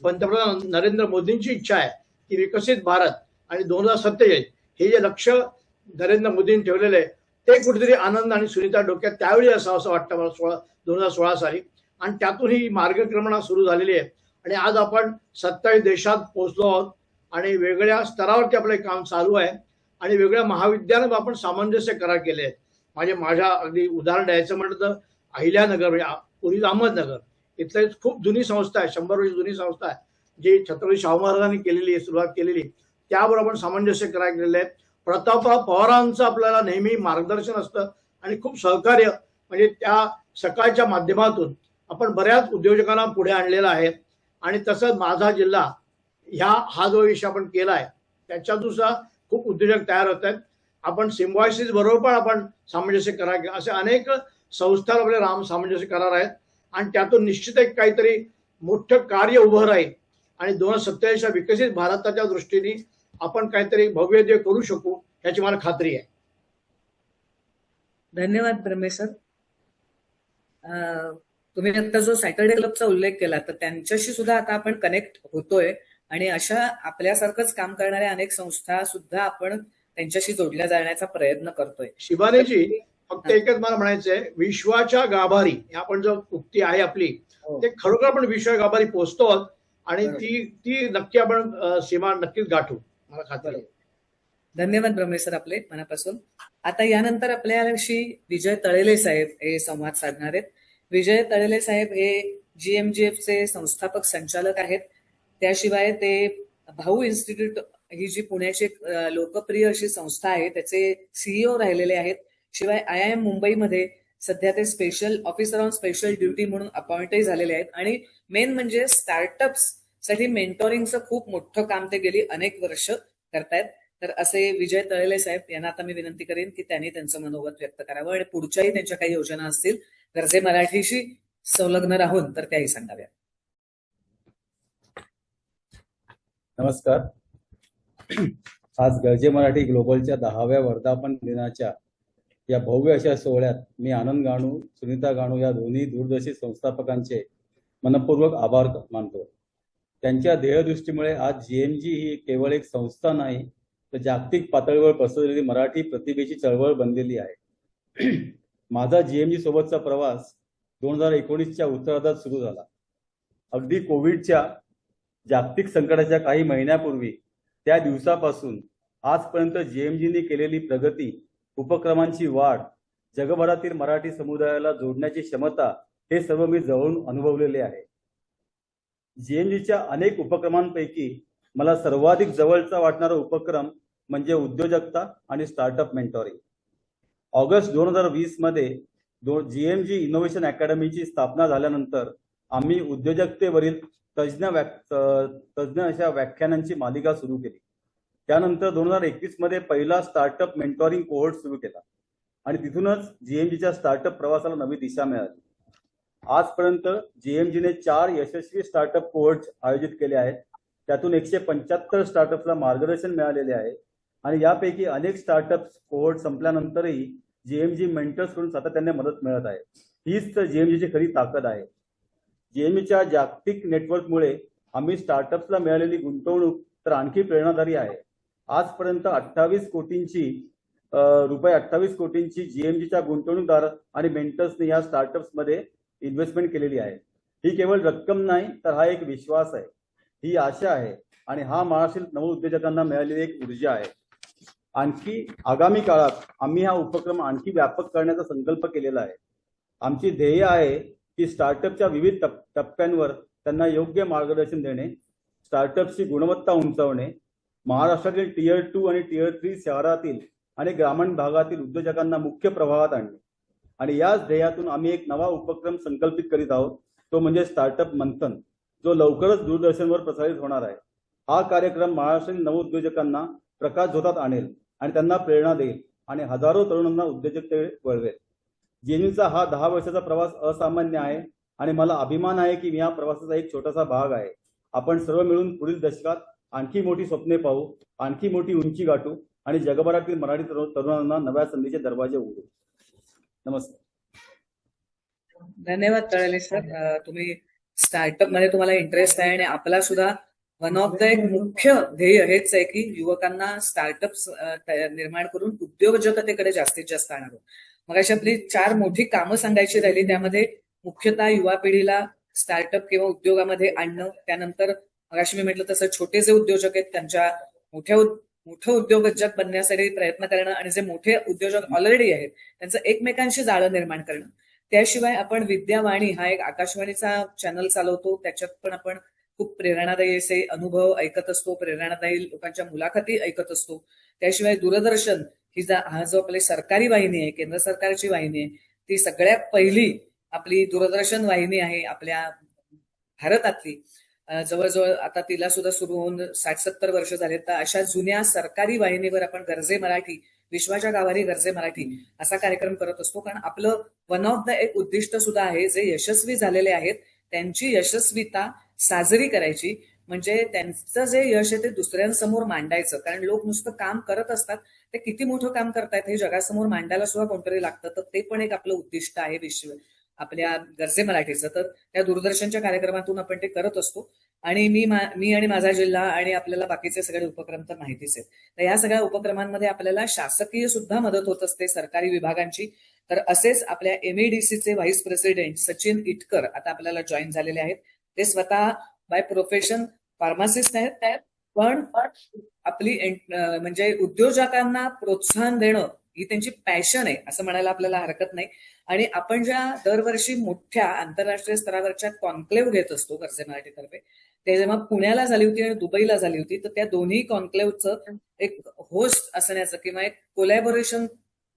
पंतप्रधान नरेंद्र मोदींची इच्छा आहे की विकसित भारत आणि 2047 हे जे लक्ष्य नरेंद्र मोदींनी ठेवलेलं आहे ते कुठेतरी आनंद आणि सुनीता डोक्यात त्यावेळी असावं असं वाटतं मला 2016 साली. आणि त्यातून ही मार्गक्रमणा सुरू झालेली आहे. आणि आज आपण 27 देशात पोहोचलो आहोत आणि वेगवेगळ्या स्तरावरती आपलं काम चालू आहे. आणि वेगवेगळ्या महाविद्यालयात आपण सामंजस्य करार केले आहेत. माझ्या अगदी उदाहरण द्यायचं म्हटलं तर अहिल्यानगर, म्हणजे पूर्वी अहमदनगर इथलं खूप जुनी संस्था आहे, 100 वर्ष जुनी संस्था आहे, जी छत्रपती शाहू महाराजांनी केलेली आहे, सुरुवात केलेली. त्यावर आपण सामंजस्य करार केलेले आहेत. प्रतापराव पवारांचं आपल्याला नेहमी मार्गदर्शन असतं आणि खूप सहकार्य, म्हणजे त्या सकाळच्या माध्यमातून आपण बऱ्याच उद्योजकांना पुढे आणलेला आहे. आणि तसंच माझा जिल्हा हा जो विषय आपण केला आहे त्याच्यातून सुद्धा खूप उद्योजक तयार होत आहेत. आपण सिम्बॉयसिस बरोबर पण आपण सामंजस्य करार केला. असे अनेक संस्था आपले सामंजस्य करार आहेत. आणि त्यातून निश्चित एक काहीतरी मोठं कार्य उभं राहील. आणि 2047 विकसित भारताच्या दृष्टीने आपण काहीतरी भव्य देव करू शकू याची मला खात्री आहे. धन्यवाद ब्रह्मे सर. तुम्ही आता जो सॅटर्डे क्लबचा उल्लेख केला तर त्यांच्याशी सुद्धा आता आपण कनेक्ट होतोय. आणि अशा आपल्यासारखंच काम करणाऱ्या अनेक संस्था सुद्धा आपण त्यांच्याशी जोडल्या जाण्याचा प्रयत्न करतोय. शिवानीजी, फक्त एकच मला म्हणायचंय, विश्वाच्या गाभारी आपण जो उक्ती आहे आपली, ते खरोखर आपण विश्व गाभारी पोहोचतो आहोत. आणि ती नक्की आपण सीमा नक्कीच गाठू, मला खात्री आहे. धन्यवाद ब्रह्मे सर आपले मनापासून. आता यानंतर आपल्याशी विजय तळेले साहेब हे संवाद साधणार आहेत. विजय तळेले साहेब हे GMGF चे संस्थापक संचालक आहेत. त्याशिवाय ते भाऊ इन्स्टिट्यूट ही जी पुण्याची लोकप्रिय अशी संस्था आहे त्याचे CEO राहिलेले आहेत. शिवाय IIM मुंबईमध्ये सध्या ते special officer on special duty म्हणून अपॉइंटही झालेले आहेत. आणि मेन म्हणजे स्टार्टअप्स साठी मेंटोरिंगचं खूप मोठं काम ते गेली अनेक वर्ष करतायत. तर असे विजय तळेले साहेब यांना आता मी विनंती करेन की त्यांनी त्यांचं मनोगत व्यक्त करावं आणि पुढच्याही त्यांच्या काही योजना असतील गर्जे मराठीशी संलग्न राहून तर त्याही सांगाव्या. नमस्कार. आज गर्जे मराठी ग्लोबलच्या 10व्या वर्धापन दिनाच्या या भव्य अशा सोहळ्यात मी आनंद गाणू, सुनीता गाणू या दोन्ही दूरदर्शी संस्थापकांचे मनपूर्वक आभार मानतो. त्यांच्या ध्येयदृष्टीमुळे आज जीएमजी ही केवळ एक संस्था नाही, तर जागतिक पातळीवर पसरलेली मराठी प्रतिभेची चळवळ बनलेली आहे. माझा जीएमजी सोबतचा प्रवास 2019च्या उत्तरार्धात सुरू झाला. अगदी कोविडच्या जागतिक संकटाच्या काही महिन्यापूर्वी त्या दिवसापासून आजपर्यंत जीएमजीने केलेली प्रगती, उपक्रमांची वाढ, जगभरातील मराठी समुदायाला जोडण्याची क्षमता हे सर्व मी जवळून अनुभवलेले आहे. जीएमजीच्या अनेक उपक्रमांपैकी मला सर्वाधिक जवळचा वाटणारा उपक्रम म्हणजे उद्योजकता आणि स्टार्टअप मेंटॉरिंग. ऑगस्ट 2020 मध्ये जीएमजी इनोव्हेशन अकॅडमीची स्थापना झाल्यानंतर आम्ही उद्योजकतेवरील तज्ज्ञ अशा व्याख्यानांची मालिका सुरू केली. त्यानंतर 2021 मध्ये पहिला स्टार्टअप मेंटॉरिंग कोहोर्ट सुरू केला आणि तिथूनच जीएमजीच्या स्टार्टअप प्रवासाला नवी दिशा मिळाली. आजपर्यंत जीएमजीने 4 यशस्वी स्टार्टअप कोहोर्ट आयोजित केले आहेत. त्यातून 175 स्टार्टअप्सला मार्गदर्शन मिळालेले आहे आणि यापैकी अनेक स्टार्टअप कोहोर्ट संपल्यानंतरही जीएमजी मेंटर्सकडून सातत्याने मदत मिळत आहे. हीच तर जीएमजीची खरी ताकद आहे. जीएमजीच्या जागतिक नेटवर्कमुळे आम्ही स्टार्टअप्सला मिळालेली गुंतवणूक तर आणखी प्रेरणादायी आहे. आजपर्यंत रुपये 28 कोटींची जीएमजीच्या गुंतवणूकदार आणि मेंटर्सने या स्टार्टअप्समध्ये इन्व्हेस्टमेंट केलेली आहे. ही केवळ रक्कम नाही, तर हा एक विश्वास आहे, ही आशा आहे आणि हा महाराष्ट्रीय नवउद्योजकांना मिळालेली एक ऊर्जा आहे. आणखी आगामी काळात आम्ही हा उपक्रम आणखी व्यापक करण्याचा संकल्प केलेला आहे. आमची ध्येय आहे की स्टार्टअपच्या विविध टप्प्यांवर त्यांना योग्य मार्गदर्शन देणे, स्टार्टअपची गुणवत्ता उंचावणे, महाराष्ट्रातील टियर 2 आणि टियर 3 शहरातील आणि ग्रामीण भागातील उद्योजकांना मुख्य प्रवाहात आणणे आणि याच ध्येयातून आम्ही एक नवा उपक्रम संकल्पित करीत आहोत, तो म्हणजे स्टार्टअप मंथन, जो लवकरच दूरदर्शनवर प्रसारित होणार आहे. हा कार्यक्रम महाराष्ट्रीय नवउद्योजकांना प्रकाशझोतात आणेल आणि त्यांना प्रेरणा देईल आणि हजारो तरुणांना उद्योजकतेकडे वळवेल. जीएमजीचा हा 10 वर्षाचा प्रवास असामान्य आहे आणि मला अभिमान आहे की मी या प्रवासाचा एक छोटासा भाग आहे. आपण सर्व मिळून पुढील दशकात आणखी मोठी स्वप्ने पाहू, आणखी मोठी उंची गाठू आणि जगभरातील मराठी तरुणांना नव्या संधीचे दरवाजे उघडू. नमस्कार. धन्यवाद तळेले सर. तुम्ही स्टार्टअप मध्ये तुम्हाला इंटरेस्ट आहे आणि आपला सुद्धा वन ऑफ द एक मुख्य ध्येय हेच आहे की युवकांना स्टार्टअप्स निर्माण करून उद्योजकतेकडे जास्तीत जास्त आणावं. मग अशी आपली 4 मोठी कामं सांगायची राहिली, त्यामध्ये मुख्यतः युवा पिढीला स्टार्टअप किंवा उद्योगामध्ये आणणं, त्यानंतर मगाशी मी म्हटलं तसं छोटे जे उद्योजक आहेत त्यांच्या मोठं उद्योजक बनण्यासाठी प्रयत्न करणं आणि जे मोठे उद्योजक ऑलरेडी आहेत त्यांचं एकमेकांशी जाळं निर्माण करणं. त्याशिवाय आपण विद्यावाणी हा एक आकाशवाणीचा चॅनल चालवतो, त्याच्यात पण आपण खूप प्रेरणादायी असे अनुभव ऐकत असतो, प्रेरणादायी लोकांच्या मुलाखती ऐकत असतो. त्याशिवाय दूरदर्शन ही हा जो आपली सरकारी वाहिनी आहे, केंद्र सरकारची वाहिनी आहे, ती सगळ्यात पहिली आपली दूरदर्शन वाहिनी आहे आपल्या भारतातली. जवळजवळ आता तिला सुद्धा सुरू होऊन 60-70 वर्ष झालेत. तर अशा जुन्या सरकारी वाहिनीवर आपण गर्जे मराठी, विश्वाच्या गावारी गर्जे मराठी असा कार्यक्रम करत असतो. कारण आपलं वन ऑफ द एक उद्दिष्ट सुद्धा आहे, जे यशस्वी झालेले आहेत त्यांची यशस्वीता साजरी करायची, म्हणजे त्यांचं जे यश आहे ते दुसऱ्यांसमोर मांडायचं. कारण लोक नुसतं काम करत असतात, ते किती मोठं काम करतायत हे जगासमोर मांडायला सुद्धा कोणतरी लागतं. तर ते पण एक आपलं उद्दिष्ट आहे आपल्या गर्जे मराठीचं. तर त्या दूरदर्शनच्या कार्यक्रमातून आपण ते करत असतो आणि मी आणि माझा जिल्हा आणि आपल्याला बाकीचे सगळे उपक्रम तर माहितीच आहेत. तर या सगळ्या उपक्रमांमध्ये आपल्याला शासकीय सुद्धा मदत होत असते, सरकारी विभागांची. तर असेच आपल्या एमईडीसीचे व्हाईस प्रेसिडेंट सचिन इटकर आता आपल्याला जॉईन झालेले आहेत. ते स्वतः बाय प्रोफेशन फार्मासिस्ट आहेत, पण आपली म्हणजे उद्योजकांना प्रोत्साहन देणं ही त्यांची पॅशन आहे असं म्हणायला आपल्याला हरकत नाही. आणि आपण ज्या दरवर्षी मोठ्या आंतरराष्ट्रीय स्तरावरच्या कॉन्क्लेव्ह घेत असतो गर्जे मराठीतर्फे, ते जेव्हा पुण्याला झाली होती आणि दुबईला झाली होती, तर त्या दोन्ही कॉन्क्लेव्हचं एक होस्ट असण्याचं किंवा एक कोलॅबोरेशन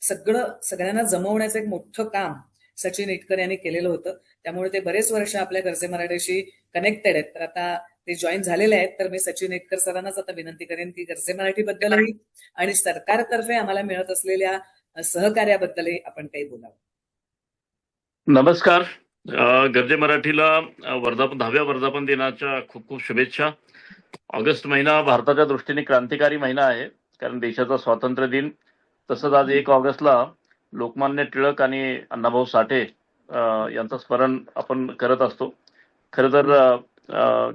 सगळ्यांना जमवण्याचं एक मोठं काम सचिन इटकर यांनी केलेलं होतं. त्यामुळे ते बरेच वर्ष आपल्या गर्जे मराठीशी कनेक्टेड आहेत. तर आता ते जॉईन झालेले आहेत. तर मी सचिन इटकर सरांनाच आता विनंती करेन की गर्जे मराठीबद्दलही आणि सरकारतर्फे आम्हाला मिळत असलेल्या सहकार्याबद्दलही आपण काही बोलावं. नमस्कार. गरजे मराठीला 10व्या वर्धापन दिनाच्या खूप खूप शुभेच्छा. ऑगस्ट महिना भारताच्या दृष्टीने क्रांतिकारी महिना आहे, कारण देशाचा स्वातंत्र्य दिन. तसंच आज 1 ऑगस्टला लोकमान्य टिळक आणि अण्णाभाऊ साठे यांचं स्मरण आपण करत असतो. खरं तर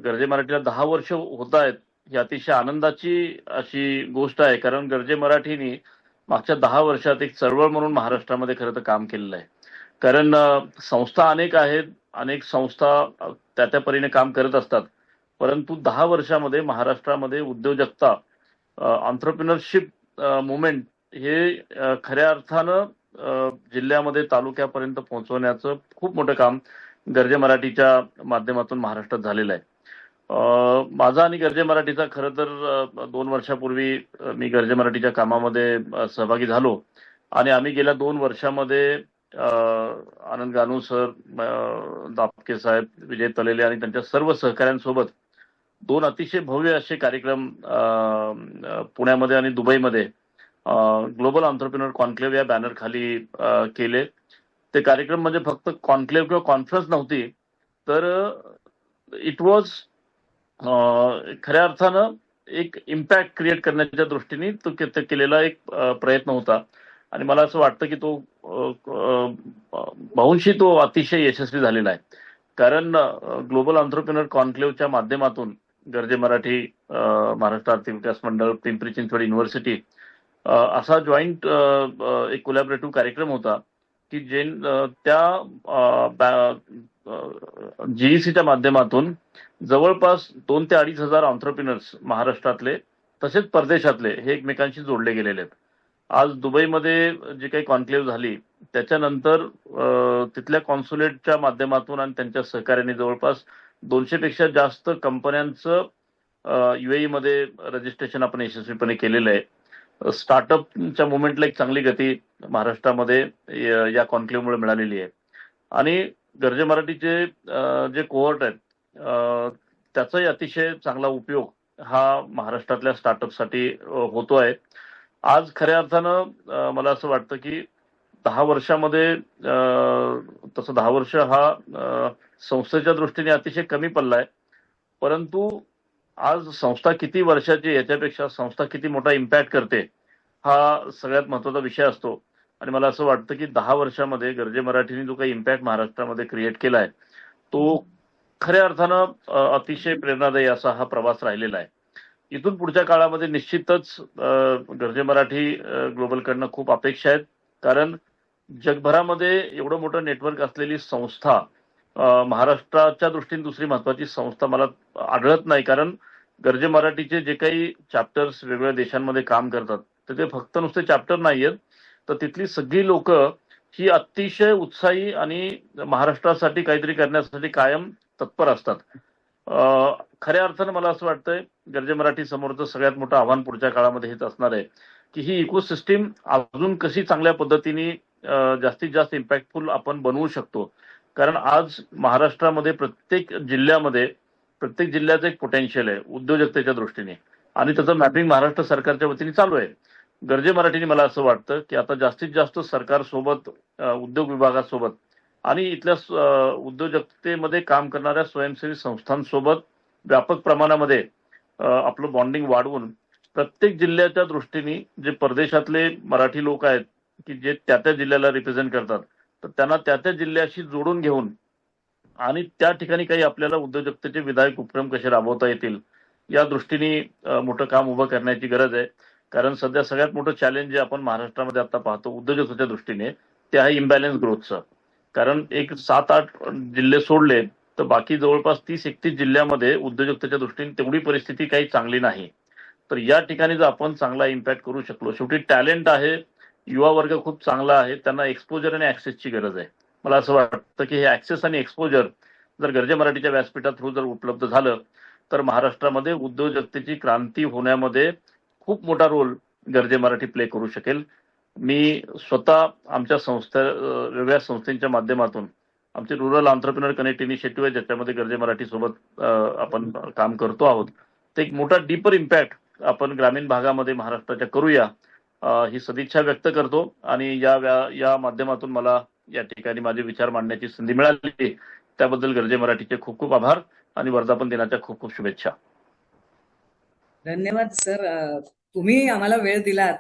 गरजे मराठीला 10 वर्ष होत आहेत, ही अतिशय आनंदाची अशी गोष्ट आहे, कारण गरजे मराठीनी मागच्या 10 वर्षात एक चळवळ म्हणून महाराष्ट्रामध्ये खरं तर काम केलेलं आहे. कारण संस्था अनेक आहेत, अनेक संस्था त्या परीने काम करत असतात, परंतु 10 वर्षामध्ये महाराष्ट्रामध्ये उद्योजकता, एंटरप्रेन्योरशिप मुवमेंट हे खऱ्या अर्थानं जिल्ह्यामध्ये तालुक्यापर्यंत पोहोचवण्याचं खूप मोठं काम गरजे मराठीच्या माध्यमातून महाराष्ट्रात झालेलं आहे. माझा आणि गरजे मराठीचा खरं तर 2 वर्षापूर्वी मी गरजे मराठीच्या कामामध्ये सहभागी झालो आणि आम्ही गेल्या 2 वर्षामध्ये आनंद गानू सर, दापके साहेब, विजय तलेले आणि त्यांच्या सर्व सहकाऱ्यांसोबत 2 अतिशय भव्य असे कार्यक्रम पुण्यामध्ये आणि दुबईमध्ये ग्लोबल एंटरप्रेन्योर कॉन्क्लेव्ह या बॅनर खाली केले. ते कार्यक्रम म्हणजे फक्त कॉन्क्लेव्ह किंवा कॉन्फरन्स नव्हती, तर इट वॉज खऱ्या अर्थानं एक इम्पॅक्ट क्रिएट करण्याच्या दृष्टीने तो केलेला एक प्रयत्न होता आणि मला असं वाटतं की तो बहुंशी तो अतिशय यशस्वी झालेला आहे. कारण ग्लोबल एंटरप्रेन्योर कॉन्क्लेव्हच्या माध्यमातून गरजे मराठी, महाराष्ट्र आर्थिक विकास मंडळ, पिंपरी चिंचवड युनिव्हर्सिटी असा जॉईंट एक कोलॅबरेटिव्ह कार्यक्रम होता की त्या जीईसीच्या माध्यमातून जवळपास 2 ते 2.5 हजार एंटरप्रेन्योर्स महाराष्ट्रातले तसेच परदेशातले हे एकमेकांशी जोडले गेलेले आहेत. आज दुबईमध्ये जी काही कॉन्क्लेव्ह झाली त्याच्यानंतर तिथल्या कॉन्सुलेटच्या माध्यमातून आणि त्यांच्या सहकार्याने जवळपास 200 पेक्षा जास्त कंपन्यांचं UAE मध्ये रजिस्ट्रेशन आपण यशस्वीपणे केलेलं आहे. स्टार्टअपच्या मुवमेंटला एक चांगली गती महाराष्ट्रामध्ये या कॉन्क्लेव्हमुळे मिळालेली आहे आणि गरजे मराठीचे जे कोहॉर्ट आहेत त्याचाही अतिशय चांगला उपयोग हा महाराष्ट्रातल्या स्टार्टअपसाठी होतो आहे. आज खऱ्या अर्थानं मला असं वाटतं की 10 वर्षामध्ये तसं 10 वर्ष हा संस्थेच्या दृष्टीने अतिशय कमी पल्ला आहे, परंतु आज संस्था किती वर्षाची याच्यापेक्षा संस्था किती मोठा इम्पॅक्ट करते हा सगळ्यात महत्वाचा विषय असतो. आणि मला असं वाटतं की 10 वर्षामध्ये गरजे मराठीने जो काही इम्पॅक्ट महाराष्ट्रामध्ये क्रिएट केला आहे तो खऱ्या अर्थानं अतिशय प्रेरणादायी असा हा प्रवास राहिलेला आहे. इथून पुढच्या काळामध्ये निश्चितच गरजे मराठी ग्लोबलकडनं खूप अपेक्षा आहेत, कारण जगभरामध्ये एवढं मोठं नेटवर्क असलेली संस्था महाराष्ट्राच्या दृष्टीने दुसरी महत्वाची संस्था मला आढळत नाही. कारण गरजे मराठीचे जे काही चॅप्टर्स वेगवेगळ्या देशांमध्ये काम करतात तर ते फक्त नुसते चॅप्टर नाही आहेत, तर तिथली सगळी लोक ही अतिशय उत्साही आणि महाराष्ट्रासाठी काहीतरी करण्यासाठी कायम तत्पर असतात. खऱ्या अर्थानं मला असं वाटतंय गरजे मराठी समोरचं सगळ्यात मोठं आव्हान पुढच्या काळामध्ये हेच असणार आहे की ही इकोसिस्टीम अजून कशी चांगल्या पद्धतीने जास्तीत जास्त इम्पॅक्टफुल आपण बनवू शकतो. कारण आज महाराष्ट्रामध्ये प्रत्येक जिल्ह्याचं एक पोटेन्शियल आहे उद्योजकतेच्या दृष्टीने आणि त्याचं मॅपिंग महाराष्ट्र सरकारच्या वतीने चालू आहे. गरजे मराठीने मला असं वाटतं की आता जास्तीत जास्त सरकारसोबत, उद्योग विभागासोबत आणि इथल्या उद्योजकतेमध्ये काम करणाऱ्या स्वयंसेवी संस्थांसोबत व्यापक प्रमाणामध्ये आपलं बॉन्डिंग वाढवून प्रत्येक जिल्ह्याच्या दृष्टीने जे परदेशातले मराठी लोक आहेत की जे त्या जिल्ह्याला रिप्रेझेंट करतात तर त्यांना त्या जिल्ह्याशी जोडून घेऊन आणि त्या ठिकाणी काही आपल्याला उद्योजकतेचे विधायक उपक्रम कसे राबवता येतील या दृष्टीने मोठं काम उभं करण्याची गरज आहे. कारण सध्या सगळ्यात मोठं चॅलेंज जे आपण महाराष्ट्रामध्ये आता पाहतो उद्योजकतेच्या दृष्टीने ते आहे इम्बॅलन्स ग्रोथचं. कारण एक 7-8 जिल्हे सोडले तर बाकी जवळपास 30-31 जिल्ह्यामध्ये उद्योजकतेच्या दृष्टीने तेवढी परिस्थिती काही चांगली नाही. तर या ठिकाणी जर आपण चांगला इम्पॅक्ट करू शकलो, शेवटी टॅलेंट आहे, युवा वर्ग खूप चांगला आहे, त्यांना एक्सपोजर आणि ऍक्सेसची गरज आहे. मला असं वाटतं की हे ऍक्सेस आणि एक्सपोजर जर गरजे मराठीच्या व्यासपीठा थ्रू जर उपलब्ध झालं तर महाराष्ट्रामध्ये उद्योजकतेची क्रांती होण्यामध्ये खूप मोठा रोल गरजे मराठी प्ले करू शकेल. मी स्वतः आमच्या वेगळ्या संस्थेच्या माध्यमातून आमचे रुरल एंटरप्रेन्योर कनेक्ट इनिशिएटिव्ह आहे ज्याच्यामध्ये गरजे मराठी सोबत आपण काम करतो आहोत. ते एक मोठा डीपर इम्पॅक्ट आपण ग्रामीण भागामध्ये महाराष्ट्राच्या करूया ही सदिच्छा व्यक्त करतो आणि या माध्यमातून मला या ठिकाणी माझे विचार मांडण्याची संधी मिळाली त्याबद्दल गर्जे मराठीचे खूप खूप आभार आणि वर्धापन दिनाच्या खूप खूप शुभेच्छा. धन्यवाद सर. तुम्ही आम्हाला वेळ दिलात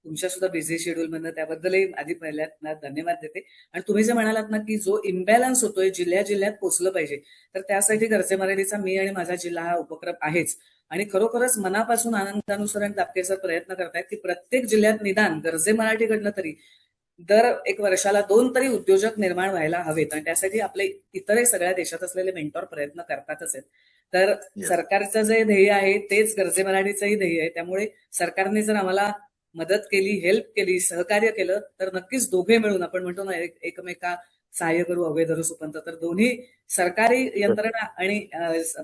तुमच्या सुद्धा बिझी शेड्यूल मधनं, त्याबद्दलही आधी पहिल्यांदा धन्यवाद देते. आणि तुम्ही जे म्हणालात ना की जो इम्बॅलन्स होतोय जिल्ह्यात पोहोचलं पाहिजे, तर त्यासाठी गर्जे मराठीचा मी आणि माझा जिल्हा हा उपक्रम आहेच. आणि खरोखरच मनापासून आनंदानुसरण दापके सर प्रयत्न करतायत की प्रत्येक जिल्ह्यात निदान गर्जे मराठीकडनं तरी दर एक वर्षाला 2 तरी उद्योजक निर्माण व्हायला हवेत. आणि त्यासाठी आपले इतरही सगळ्या देशात असलेले मेंटॉर प्रयत्न करतातच आहेत. तर सरकारचं जे ध्येय आहे तेच गर्जे मराठीचंही ध्येय आहे. त्यामुळे सरकारने जर आम्हाला मदत केली, हेल्प केली, सहकार्य केलं, तर नक्कीच दोघे मिळून, आपण म्हणतो ना एकमेका सहाय्य करू अभय धरू सुपंत, तर दोन्ही सरकारी यंत्रणा आणि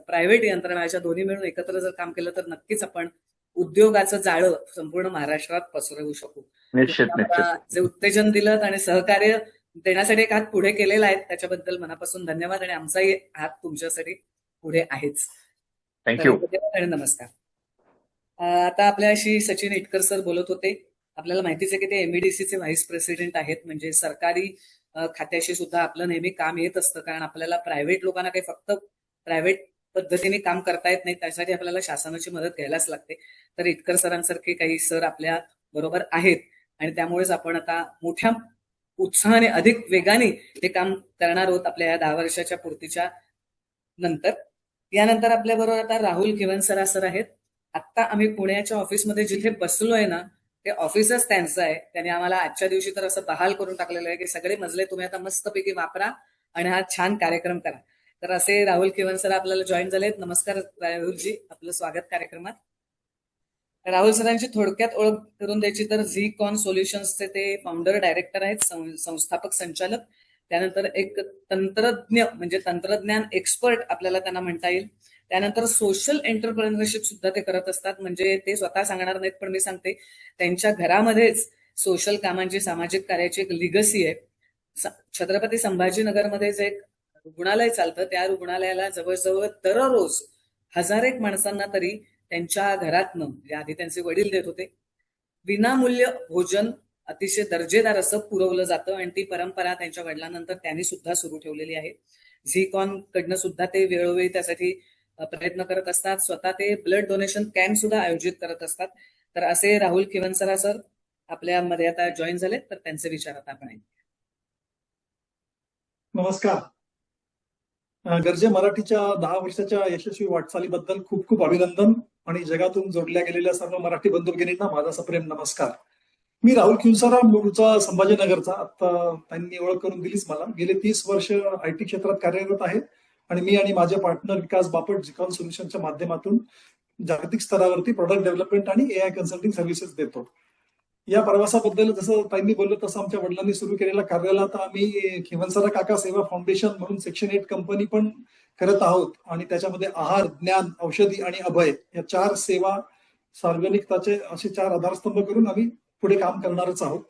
प्रायव्हेट यंत्रणा अशा दोन्ही मिळून एकत्र जर काम केलं तर नक्कीच आपण उद्योगाचं जाळं संपूर्ण महाराष्ट्रात पसरवू शकू. निश्चित तुम्ही आम्हाला जे उत्तेजन दिलं आणि सहकार्य देण्यासाठी एक हात पुढे केलेला आहे त्याच्याबद्दल मनापासून धन्यवाद. आणि आमचाही हात तुमच्यासाठी पुढे आहेच. थँक्यू. धन्यवाद आणि नमस्कार. आता आपल्याशी सचिन इटकर सर बोलत होते. आपल्याला माहितीच आहे की ते एमईडीसीचे व्हाईस प्रेसिडेंट आहेत. म्हणजे सरकारी खात्याशी सुद्धा आपलं नेहमी काम येत असतं, कारण आपल्याला प्रायव्हेट लोकांना काही फक्त प्रायव्हेट पद्धतीने काम करता येत नाही, त्यासाठी आपल्याला शासनाची मदत घ्यायलाच लागते. तर इटकर सरांसारखे काही सर आपल्या बरोबर आहेत आणि त्यामुळेच आपण आता मोठ्या उत्साहाने अधिक वेगाने हे काम करणार आहोत आपल्या या 10 वर्षाच्या पूर्तीच्या नंतर. यानंतर आपल्या बरोबर आता राहुल खिवनसरा सर आहेत. आता आम्ही पुण्याच्या ऑफिसमध्ये जिथे बसलोय ना ते ऑफिसच त्यांचं आहे. त्यांनी आम्हाला आजच्या दिवशी तर असं बहाल करून टाकलेलं आहे की सगळे मजले तुम्ही आता मस्तपैकी वापरा आणि हा छान कार्यक्रम करा. तर असे राहुल खिवनसर आपल्याला जॉईन झालेत. नमस्कार राहुलजी, आपलं स्वागत कार्यक्रमात. राहुल सरांची थोडक्यात ओळख करून द्यायची तर झीकॉन सोल्युशन्सचे ते फाउंडर डायरेक्टर आहेत, संस्थापक संचालक. त्यानंतर एक तंत्रज्ञ म्हणजे तंत्रज्ञान एक्सपर्ट आपल्याला त्यांना म्हणता येईल. त्यानंतर सोशल एंटरप्रेनरशिप सुद्धा ते करत असतात. म्हणजे ते स्वतः सांगणार नाहीत पण मी सांगते, त्यांच्या घरामध्येच सोशल कामांची, सामाजिक कार्याची एक लिगसी आहे. छत्रपती संभाजीनगरमध्ये जे एक रुग्णालय चालतं त्या रुग्णालयाला जवळजवळ दररोज 1000 माणसांना तरी त्यांच्या घरातनं, म्हणजे आधी त्यांचे वडील देत होते, विनामूल्य भोजन अतिशय दर्जेदार असं पुरवलं जातं. आणि ती परंपरा त्यांच्या वडिलांनंतर त्यांनी सुद्धा सुरू ठेवलेली आहे. झीकॉन कडनं सुद्धा ते वेळोवेळी त्यासाठी प्रयत्न करत असतात. स्वतः ते ब्लड डोनेशन कॅम्प सुद्धा आयोजित करत असतात. तर असे राहुल खिवनसरा सर आपल्यामध्ये आता जॉईन झालेत, तर त्यांचे विचार आता आपण ऐकू. नमस्कार. गर्जे मराठीच्या 10 वर्षाच्या यशस्वी वाटचालीबद्दल खूप खूप अभिनंदन आणि जगातून जोडल्या गेलेल्या सर्व मराठी बंधू भगिनींना माझा सप्रेम नमस्कार. मी राहुल खिवनसरा, मूळचा संभाजीनगरचा. आता त्यांनी ओळख करून दिलीच मला. गेले 30 वर्ष IT क्षेत्रात कार्यरत आहे आणि मी आणि माझे पार्टनर विकास बापट झीकॉन सोल्युशनच्या माध्यमातून जागतिक स्तरावरती प्रोडक्ट डेव्हलपमेंट आणि AI कन्सल्टिंग सर्व्हिसेस देतो. या प्रवासाबद्दल जसं ताईंनी बोललं तसं आमच्या वडिलांनी सुरू केलेल्या कार्याला आता आम्ही खिवनसरा काका सेवा फाउंडेशन म्हणून सेक्शन 8 कंपनी पण करत आहोत. आणि त्याच्यामध्ये आहार, ज्ञान, औषधी आणि अभय या 4 सेवा सार्वजनिकताचे असे 4 आधारस्तंभ करून आम्ही पुढे काम करणारच आहोत.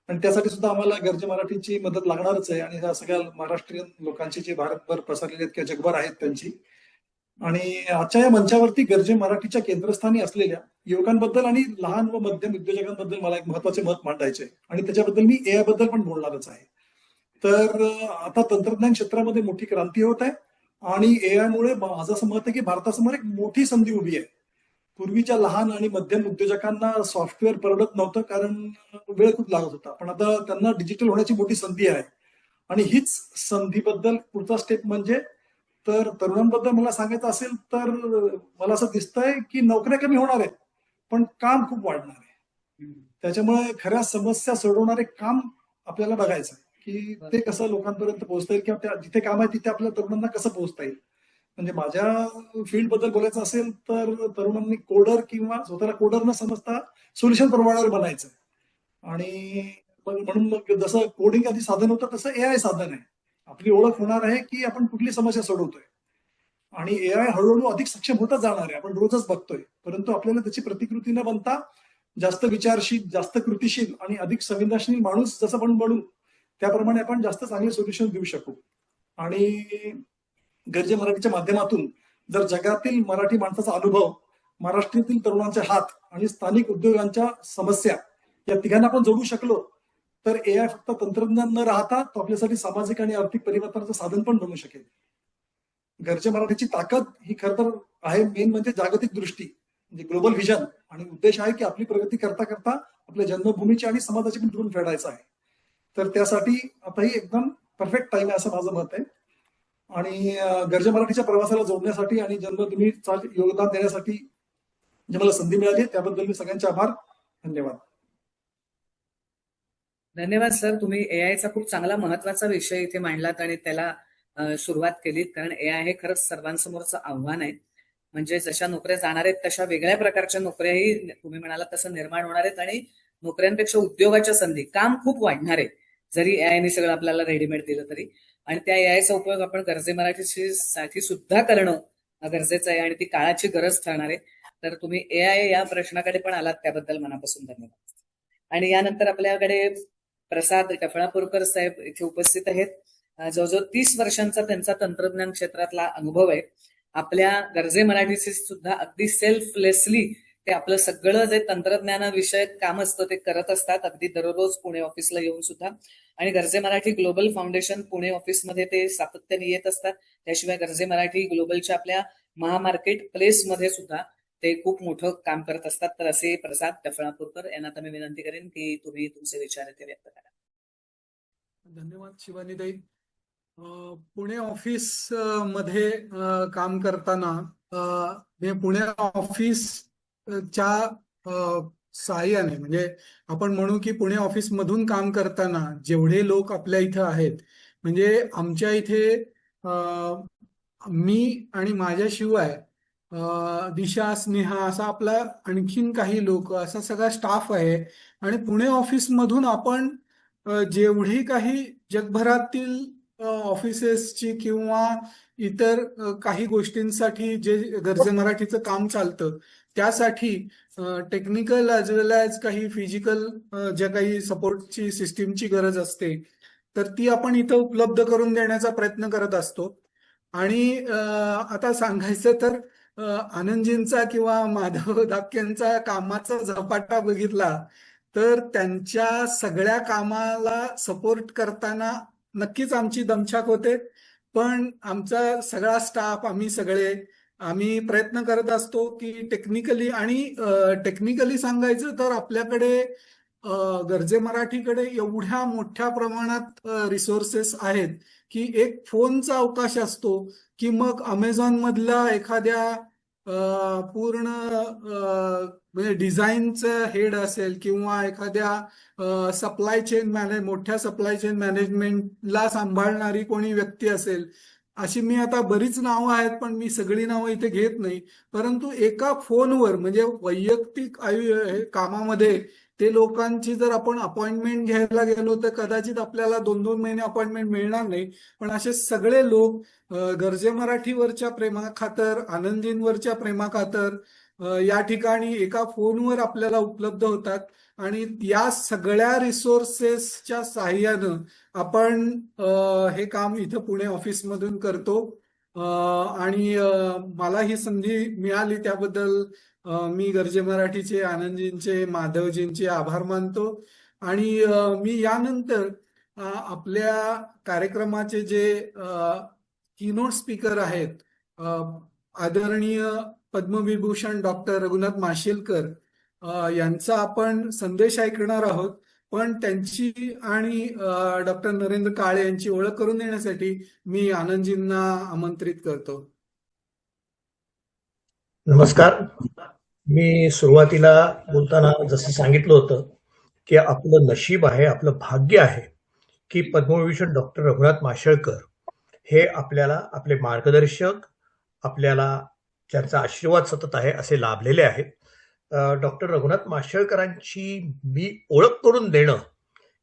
आणि त्यासाठी सुद्धा आम्हाला गर्जे मराठीची मदत लागणारच आहे. आणि ह्या सगळ्या महाराष्ट्रीयन लोकांची जे भारतभर पसरलेले आहेत किंवा जगभर आहेत त्यांची. आणि आजच्या या मंचावरती गर्जे मराठीच्या केंद्रस्थानी असलेल्या युवकांबद्दल आणि लहान व मध्यम उद्योजकांबद्दल मला एक महत्वाचे मत मांडायचे आणि त्याच्याबद्दल मी AI बद्दल पण बोलणारच आहे. तर आता तंत्रज्ञान क्षेत्रामध्ये मोठी क्रांती होत आहे आणि AI मुळे माझं असं मत आहे की भारतासमोर एक मोठी संधी उभी आहे. पूर्वीच्या लहान आणि मध्यम उद्योजकांना सॉफ्टवेअर परवडत नव्हतं कारण वेळ खूप लागत होता, पण आता त्यांना डिजिटल होण्याची मोठी संधी आहे. आणि हीच संधीबद्दल पुढचा स्टेप म्हणजे तर तरुणांबद्दल मला सांगायचं असेल तर मला असं दिसतंय की नोकऱ्या कमी होणार आहेत पण काम खूप वाढणार आहे. त्याच्यामुळे खऱ्या समस्या सोडवणारे काम आपल्याला बघायचं आहे की ते कसं लोकांपर्यंत पोहोचता येईल किंवा जिथे काम आहे तिथे आपल्या तरुणांना कसं पोहोचता येईल. म्हणजे माझ्या फील्ड बद्दल बोलायचं असेल तर तरुणांनी कोडर किंवा स्वतःला कोडर न समजता सोल्युशन प्रोव्हायडर बनायचं. आणि म्हणून मग जसं कोडिंग आधी साधन होतं तसं AI साधन आहे. आपली ओळख होणार आहे की आपण कुठली समस्या सोडवतोय. आणि AI हळूहळू अधिक सक्षम होतच जाणार आहे, आपण रोजच बघतोय. परंतु आपल्याला त्याची प्रतिकृती न बनता जास्त विचारशील, जास्त कृतीशील आणि अधिक संवेदनशील माणूस जसं आपण बनू त्याप्रमाणे आपण जास्त चांगले सोल्युशन देऊ शकू. आणि गर्जे मराठीच्या माध्यमातून जर जगातील मराठी माणसाचा अनुभव, महाराष्ट्रातील तरुणांचे हात आणि स्थानिक उद्योगांच्या समस्या या तिघांना आपण जोडू शकलो तर एआय फक्त तंत्रज्ञान न राहता तो आपल्यासाठी सामाजिक आणि आर्थिक परिवर्तनाचं साधन पण बनू शकेल. घरच्या मराठीची ताकद ही खरं तर आहे मेन म्हणजे जागतिक दृष्टी, म्हणजे ग्लोबल व्हिजन, आणि उद्देश आहे की आपली प्रगती करता करता आपल्या जन्मभूमीची आणि समाजाची पण ऋण फेडायचं आहे. तर त्यासाठी आता ही एकदम परफेक्ट टाइम आहे असं माझं मत आहे. आणि गरजा मराठीच्या प्रवासाला जोडण्यासाठी आणि जन्मभूमीचा योगदान देण्यासाठी जी मला संधी मिळाली त्याबद्दल मी सगळ्यांचे आभार. धन्यवाद. धन्यवाद सर. तुम्ही एआयचा खूप चांगला महत्वाचा विषय इथे मांडलात आणि त्याला सुरुवात केलीत, कारण एआय हे खरंच सर्वांसमोरचं आव्हान आहे. म्हणजे जशा नोकऱ्या जाणार आहेत तशा वेगळ्या प्रकारच्या नोकऱ्याही तुम्ही म्हणालात तसं निर्माण होणार आहेत आणि नोकऱ्यांपेक्षा उद्योगाच्या संधी, काम खूप वाढणार आहे जरी एआयने सगळं आपल्याला रेडीमेड दिलं तरी. आणि त्या एआयचा उपयोग आपण गरजे मराठी साठी सुद्धा करणं गरजेचं आहे आणि ती काळाची गरज ठरणार आहे. तर तुम्ही एआय या प्रश्नाकडे पण आलात त्याबद्दल मनापासून धन्यवाद. आणि यानंतर आपल्याकडे प्रसाद टफळापूरकर साहेब इथे उपस्थित आहेत. जवळजवळ 30 वर्षांचा त्यांचा तंत्रज्ञान क्षेत्रातला अनुभव आहे. आपल्या गरजे मराठीचे सुद्धा अगदी सेल्फलेसली ते आपलं सगळं जे तंत्रज्ञानाविषयक काम असतं ते करत असतात, अगदी दररोज पुणे ऑफिसला येऊन सुद्धा. आणि गरजे मराठी ग्लोबल फाउंडेशन पुणे ऑफिसमध्ये ते सातत्याने येत असतात. त्याशिवाय गरजे मराठी ग्लोबलच्या आपल्या महामार्केट प्लेसमध्ये सुद्धा ते खूप मोठं काम करत असतात. तर असे प्रसाद टफळापूरकर यांना आता मी विनंती करेन की तुम्ही तुमचे विचार इथे व्यक्त करा. धन्यवाद शिवानीताई. पुणे ऑफिस मध्ये काम करताना हे पुणे ऑफिसच्या सहाय्याने, म्हणजे आपण म्हणू की पुणे ऑफिस मधून काम करताना जेवढे लोक आपल्या इथं आहेत, म्हणजे आमच्या इथे मी आणि माझ्याशिवाय दिशा, स्नेहा असा आपला आणखीन काही लोक, असा सगळा स्टाफ आहे. आणि पुणे ऑफिस मधून आपण जेवढी काही जगभरातील ऑफिसेसची किंवा इतर काही गोष्टींसाठी जे गरजे मराठीचं काम चालतं त्यासाठी टेक्निकल ॲज वेल ॲज काही फिजिकल ज्या काही सपोर्टची सिस्टीमची गरज असते तर ती आपण इथं उपलब्ध करून देण्याचा प्रयत्न करत असतो. आणि आता सांगायचं तर आनंदजींचा किंवा माधव दापकेंचा कामाचा झपाटा बघितला तर त्यांच्या सगळ्या कामाला सपोर्ट करताना नक्कीच आमची दमछाक होते. पण आमचा सगळा स्टाफ, आम्ही प्रयत्न करत असतो की टेक्निकली सांगायचं तर आपल्याकडे गरजे मराठीकडे एवढ्या मोठ्या प्रमाणात रिसोर्सेस आहेत की एक फोनचा अवकाश असतो की मग अमेझॉन मधला एखाद्या पूर्ण म्हणजे डिझाईनचं हेड असेल किंवा एखाद्या सप्लाय चेन मोठ्या सप्लाय चेन मॅनेजमेंटला सांभाळणारी कोणी व्यक्ती असेल, अशी मी आता बरीच नावं आहेत पण मी सगळी नावं इथे घेत नाही. परंतु एका फोनवर म्हणजे वैयक्तिक कामामध्ये ते लोकांची जर आपण अपॉइंटमेंट घ्यायला गेलो तर कदाचित आपल्याला 2-2 महिने अपॉइंटमेंट मिळणार नाही. पण असे सगळे लोक गरजे मराठीवरच्या प्रेमाखातर, आनंदींवरच्या प्रेमाखातर या ठिकाणी एका फोनवर आपल्याला उपलब्ध होतात. आणि या सगळ्या रिसोर्सेसच्या साहाय्यानं आपण हे काम इथं पुणे ऑफिसमधून करतो. आणि मला ही संधी मिळाली त्याबद्दल मी गरजे मराठीचे, आनंदजींचे, माधवजींचे आभार मानतो. आणि मी यानंतर आपल्या कार्यक्रमाचे जे कीनोट स्पीकर आहेत, आदरणीय पद्मविभूषण डॉक्टर रघुनाथ माशेलकर यांचा आपण संदेश ऐकणार आहोत. पण त्यांची आणि डॉक्टर नरेंद्र काळे यांची ओळख करून देण्यासाठी मी आनंदजींना आमंत्रित करतो. नमस्कार. मी सुरुवातीला बोलताना जसं सांगितलं होतं की आपलं नशीब आहे, आपलं भाग्य आहे की पद्मविभूषण डॉक्टर रघुनाथ माशेलकर हे आपल्याला आपले मार्गदर्शक, आपल्याला ज्यांचा आशीर्वाद सतत आहे असे लाभलेले आहेत. डॉक्टर रघुनाथ माशेलकरांची मी ओळख करून देणं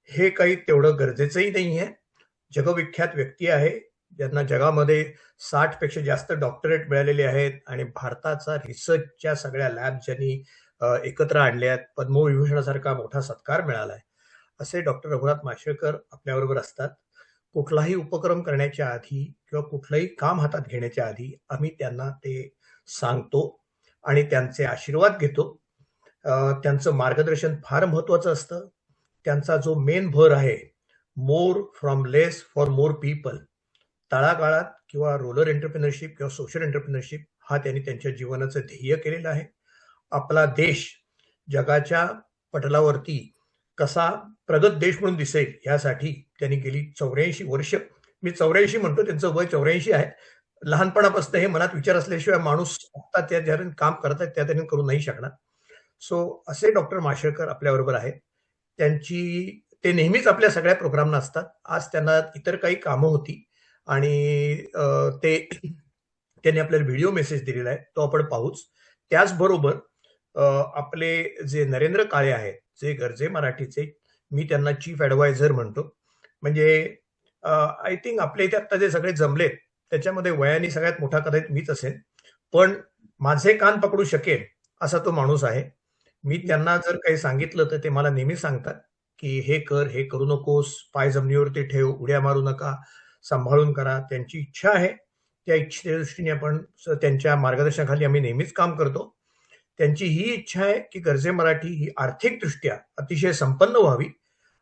हे काही तेवढं गरजेचंही नाही आहे. जगविख्यात व्यक्ती आहे, ज्यांना जगामध्ये 60 पेक्षा जास्त डॉक्टरेट मिळालेले आहेत आणि भारताचा रिसर्चच्या सगळ्या लॅब ज्यांनी एकत्र आणल्यात, पद्मविभूषणासारखा मोठा सत्कार मिळालाय, असे डॉक्टर रघुनाथ माशेलकर आपल्याबरोबर असतात. कुठलाही उपक्रम करण्याच्या आधी किंवा कुठलंही काम हातात घेण्याच्या आधी आम्ही त्यांना ते सांगतो आणि त्यांचे आशीर्वाद घेतो. त्यांचं मार्गदर्शन फार महत्वाचं असतं. त्यांचा जो मेन भर आहे, more from less for more people, तळागाळात किंवा रोलर एंटरप्रिनरशिप किंवा सोशल एंटरप्रिनरशिप, हा त्यांनी त्यांच्या जीवनाचं ध्येय केलेलं आहे. आपला देश जगाच्या पटलावरती कसा प्रगत देश म्हणून दिसेल यासाठी त्यांनी गेली 84 वर्ष, मी 84 म्हणतो, त्यांचं वय 84 आहे. लहानपणापासून हे मनात विचार असल्याशिवाय माणूस आता त्या ज्या काम करतात त्या त्यांनी करू नाही शकणार. सो असे डॉक्टर माशेलकर आपल्याबरोबर आहेत. ते नेहमीच आपल्या सगळ्या प्रोग्रामना असतात. आज त्यांना इतर काही कामं होती आणि त्यांनी आपल्याला व्हिडिओ मेसेज दिलेला आहे, तो आपण पाहूच. त्याचबरोबर आपले जे नरेंद्र काळे आहेत, जे गर्जे मराठीचे, मी त्यांना चीफ ॲडवायझर म्हणतो. म्हणजे आय थिंक आपल्या इथे आता जे सगळे जमलेत त्याच्यामध्ये वयाने सगळ्यात मोठा कदाचित मीच असेल, पण माझे कान पकडू शकेल असा तो माणूस आहे. मी त्यांना जर काही सांगितलं तर ते मला नेहमी सांगतात की हे कर, हे करू नकोस, पाय जमिनीवरती ठेव, उड्या मारू नका, सांभाळून करा. त्यांची इच्छा आहे, त्या इच्छेच्या दृष्टीने आपण त्यांच्या मार्गदर्शनाखाली आम्ही नेहमीच काम करतो. त्यांची ही इच्छा आहे की गर्जे मराठी ही आर्थिकदृष्ट्या अतिशय संपन्न व्हावी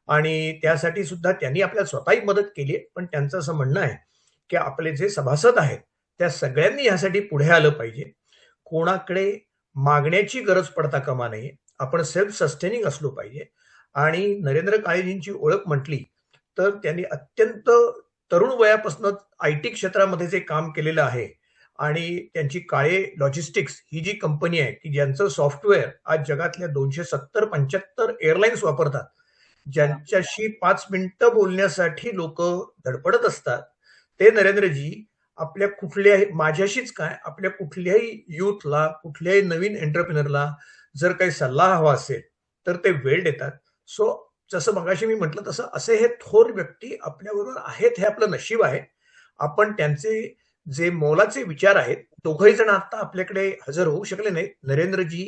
आणि त्यासाठी सुद्धा त्यांनी आपल्याला स्वतःही मदत केली आहे. पण त्यांचं असं म्हणणं आहे की आपले जे सभासद आहेत त्या सगळ्यांनी यासाठी पुढे आलं पाहिजे. कोणाकडे मागण्याची गरज पडता कामा नये. आपण सेल्फ सस्टेनिंग असलो पाहिजे. आणि नरेंद्र काळेजींची ओळख म्हटली तर त्यांनी अत्यंत तरुण वयापासून IT क्षेत्रामध्ये जे काम केलेलं आहे आणि त्यांची काळे लॉजिस्टिक्स ही जी कंपनी आहे की ज्यांचं सॉफ्टवेअर आज जगातल्या 270-75 एअरलाईन्स वापरतात, ज्यांच्याशी 5 मिनिटं बोलण्यासाठी लोक धडपडत असतात, ते नरेंद्रजी आपल्या कुठल्याही, माझ्याशीच काय, आपल्या कुठल्याही युथला, कुठल्याही नवीन एंटरप्रिनरला जर काही सल्ला हवा असेल तर ते वेळ देतात. सो जसं मगाशी मी म्हटलं तसं असे हे थोर व्यक्ती आपल्याबरोबर आहेत, हे आपलं नशीब आहे. आपण त्यांचे जे मोलाचे विचार आहेत, दोघही जण आता आपल्याकडे हजर होऊ शकले नाहीत. नरेंद्रजी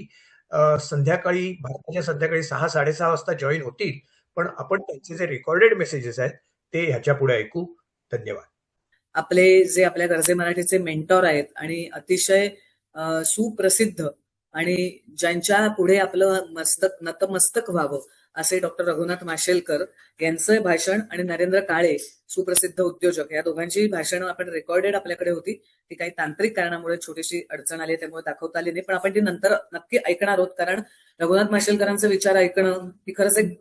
भारताच्या संध्याकाळी 6-6:30 वाजता जॉईन होतील, पण आपण त्यांचे जे रेकॉर्डेड मेसेजेस आहेत ते ह्याच्या पुढे ऐकू. धन्यवाद. आपले जे आपल्या गर्जे मराठीचे मेंटॉर आहेत आणि अतिशय सुप्रसिद्ध आणि ज्यांच्या पुढे आपलं नतमस्तक व्हावं असे डॉक्टर रघुनाथ माशेलकर यांचं भाषण आणि नरेंद्र काळे सुप्रसिद्ध उद्योजक, या दोघांची भाषणं आपण रेकॉर्डेड आपल्याकडे होती. ती काही तांत्रिक कारणामुळे छोटीशी अडचण आली, त्यामुळे दाखवता आली नाही, पण आपण ती नंतर नक्की ऐकणार आहोत. कारण रघुनाथ माशेलकरांचे विचार ऐकणं ही खरंच एक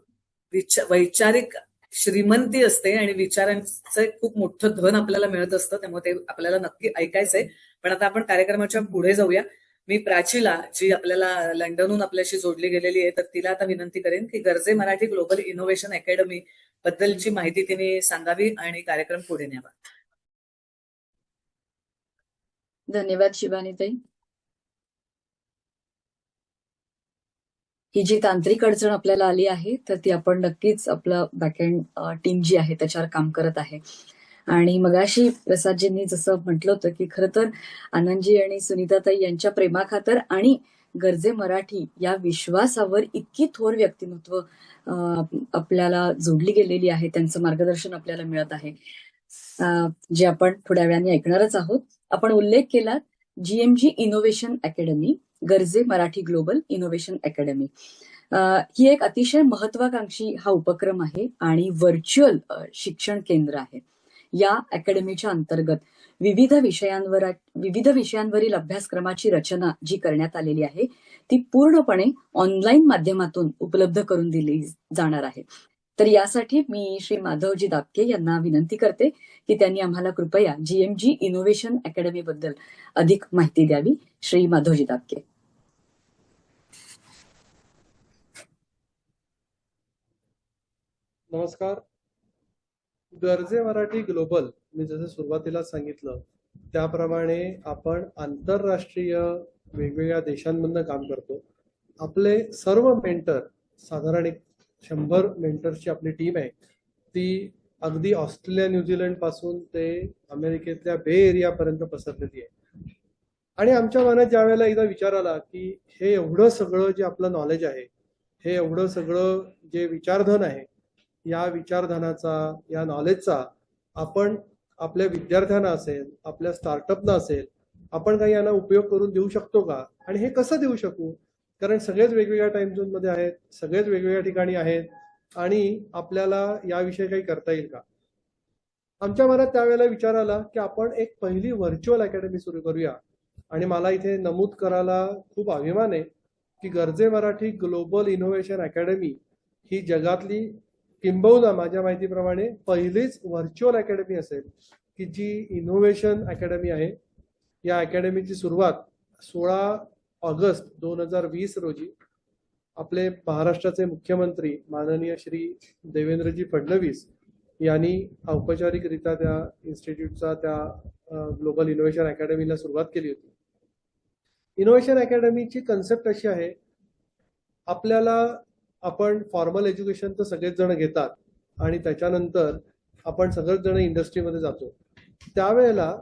वैचारिक श्रीमंती असते आणि विचारांचं खूप मोठं धन आपल्याला मिळत असतं, त्यामुळे ते आपल्याला नक्की ऐकायचंय. पण आता आपण कार्यक्रमाच्या पुढे जाऊया. मी प्राचीला, जी आपल्याला लंडनहून आपल्याशी जोडली गेलेली आहे, तर तिला आता विनंती करेन की Garje Marathi global innovation academy बद्दलची माहिती तिने सांगावी आणि कार्यक्रम पुढे न्यावा. धन्यवाद शिवानीताई. ही जी तांत्रिक अडचण आपल्याला आली आहे तर ती आपण नक्कीच, आपलं बॅकएंड टीम जी आहे त्याच्यावर काम करत आहे. आणि मगाशी प्रसादजींनी जसं म्हटलं होतं की खरं तर आनंदजी आणि सुनीताताई यांच्या प्रेमाखातर आणि गर्जे मराठी या विश्वासावर इतकी थोर व्यक्तिमत्व आपल्याला जोडली गेलेली आहे, त्यांचं मार्गदर्शन आपल्याला मिळत आहे, जे आपण थोड्या वेळाने ऐकणारच आहोत. आपण उल्लेख केला GMG innovation academy, Garje Marathi global innovation academy. ही एक अतिशय महत्वाकांक्षी हा उपक्रम आहे आणि व्हर्च्युअल शिक्षण केंद्र आहे. या अकॅडमीच्या अंतर्गत विविध विषयांवरील अभ्यासक्रमाची रचना जी करण्यात आलेली आहे ती पूर्णपणे ऑनलाईन माध्यमातून उपलब्ध करून दिली जाणार आहे. तर यासाठी मी श्री माधवजी दापके यांना विनंती करते की त्यांनी आम्हाला कृपया GMG इनोव्हेशन अकॅडमी बद्दल अधिक माहिती द्यावी. श्री माधवजी दापके. नमस्कार. गर्जे मराठी ग्लोबल, मी जसं सुरुवातीला सांगितलं त्याप्रमाणे आपण आंतरराष्ट्रीय वेगवेगळ्या देशांमधनं काम करतो. आपले सर्व मेंटर, साधारण 100 मेंटर्सची आपली टीम आहे, ती अगदी ऑस्ट्रेलिया, न्यूझीलंड पासून ते अमेरिकेतल्या बे एरियापर्यंत पसरलेली आहे. आणि आमच्या मनात ज्या वेळेला एकदा विचार आला की हे एवढं सगळं जे आपलं नॉलेज आहे, हे एवढं सगळं जे विचारधन आहे, या विचारधनाचा, या नॉलेजचा आपण आपल्या विद्यार्थ्यांना असेल, आपल्या स्टार्टअपना असेल, आपण काही यांना उपयोग करून देऊ शकतो का, आणि हे कसं देऊ शकू. कारण सगळेच वेगवेगळ्या टाइम झोन मध्ये आहेत, सगळेच वेगवेगळ्या ठिकाणी आहेत, आणि आपल्याला याविषयी काही करता येईल का. आमच्या मनात त्यावेळेला विचार आला की आपण एक पहिली व्हर्च्युअल अकॅडमी सुरू करूया. आणि मला इथे नमूद करायला खूप अभिमान आहे की Garje Marathi global innovation academy ही जगातली किंबहुना माझ्या माहितीप्रमाणे पहिलीच व्हर्च्युअल अकॅडमी असेल की जी इनोव्हेशन अकॅडमी आहे. या अकॅडमीची सुरुवात 16 ऑगस्ट 2020 रोजी आपले महाराष्ट्राचे मुख्यमंत्री माननीय श्री देवेंद्रजी फडणवीस यांनी औपचारिकरित्या त्या इन्स्टिट्यूटचा त्या ग्लोबल इनोव्हेशन अकॅडमीला सुरुवात केली होती. इनोव्हेशन अकॅडमीची कन्सेप्ट अशी आहे, आपल्याला आपण फॉर्मल एज्युकेशन तर सगळेच जण घेतात आणि त्याच्यानंतर आपण सगळेच जण इंडस्ट्रीमध्ये जातो. त्यावेळेला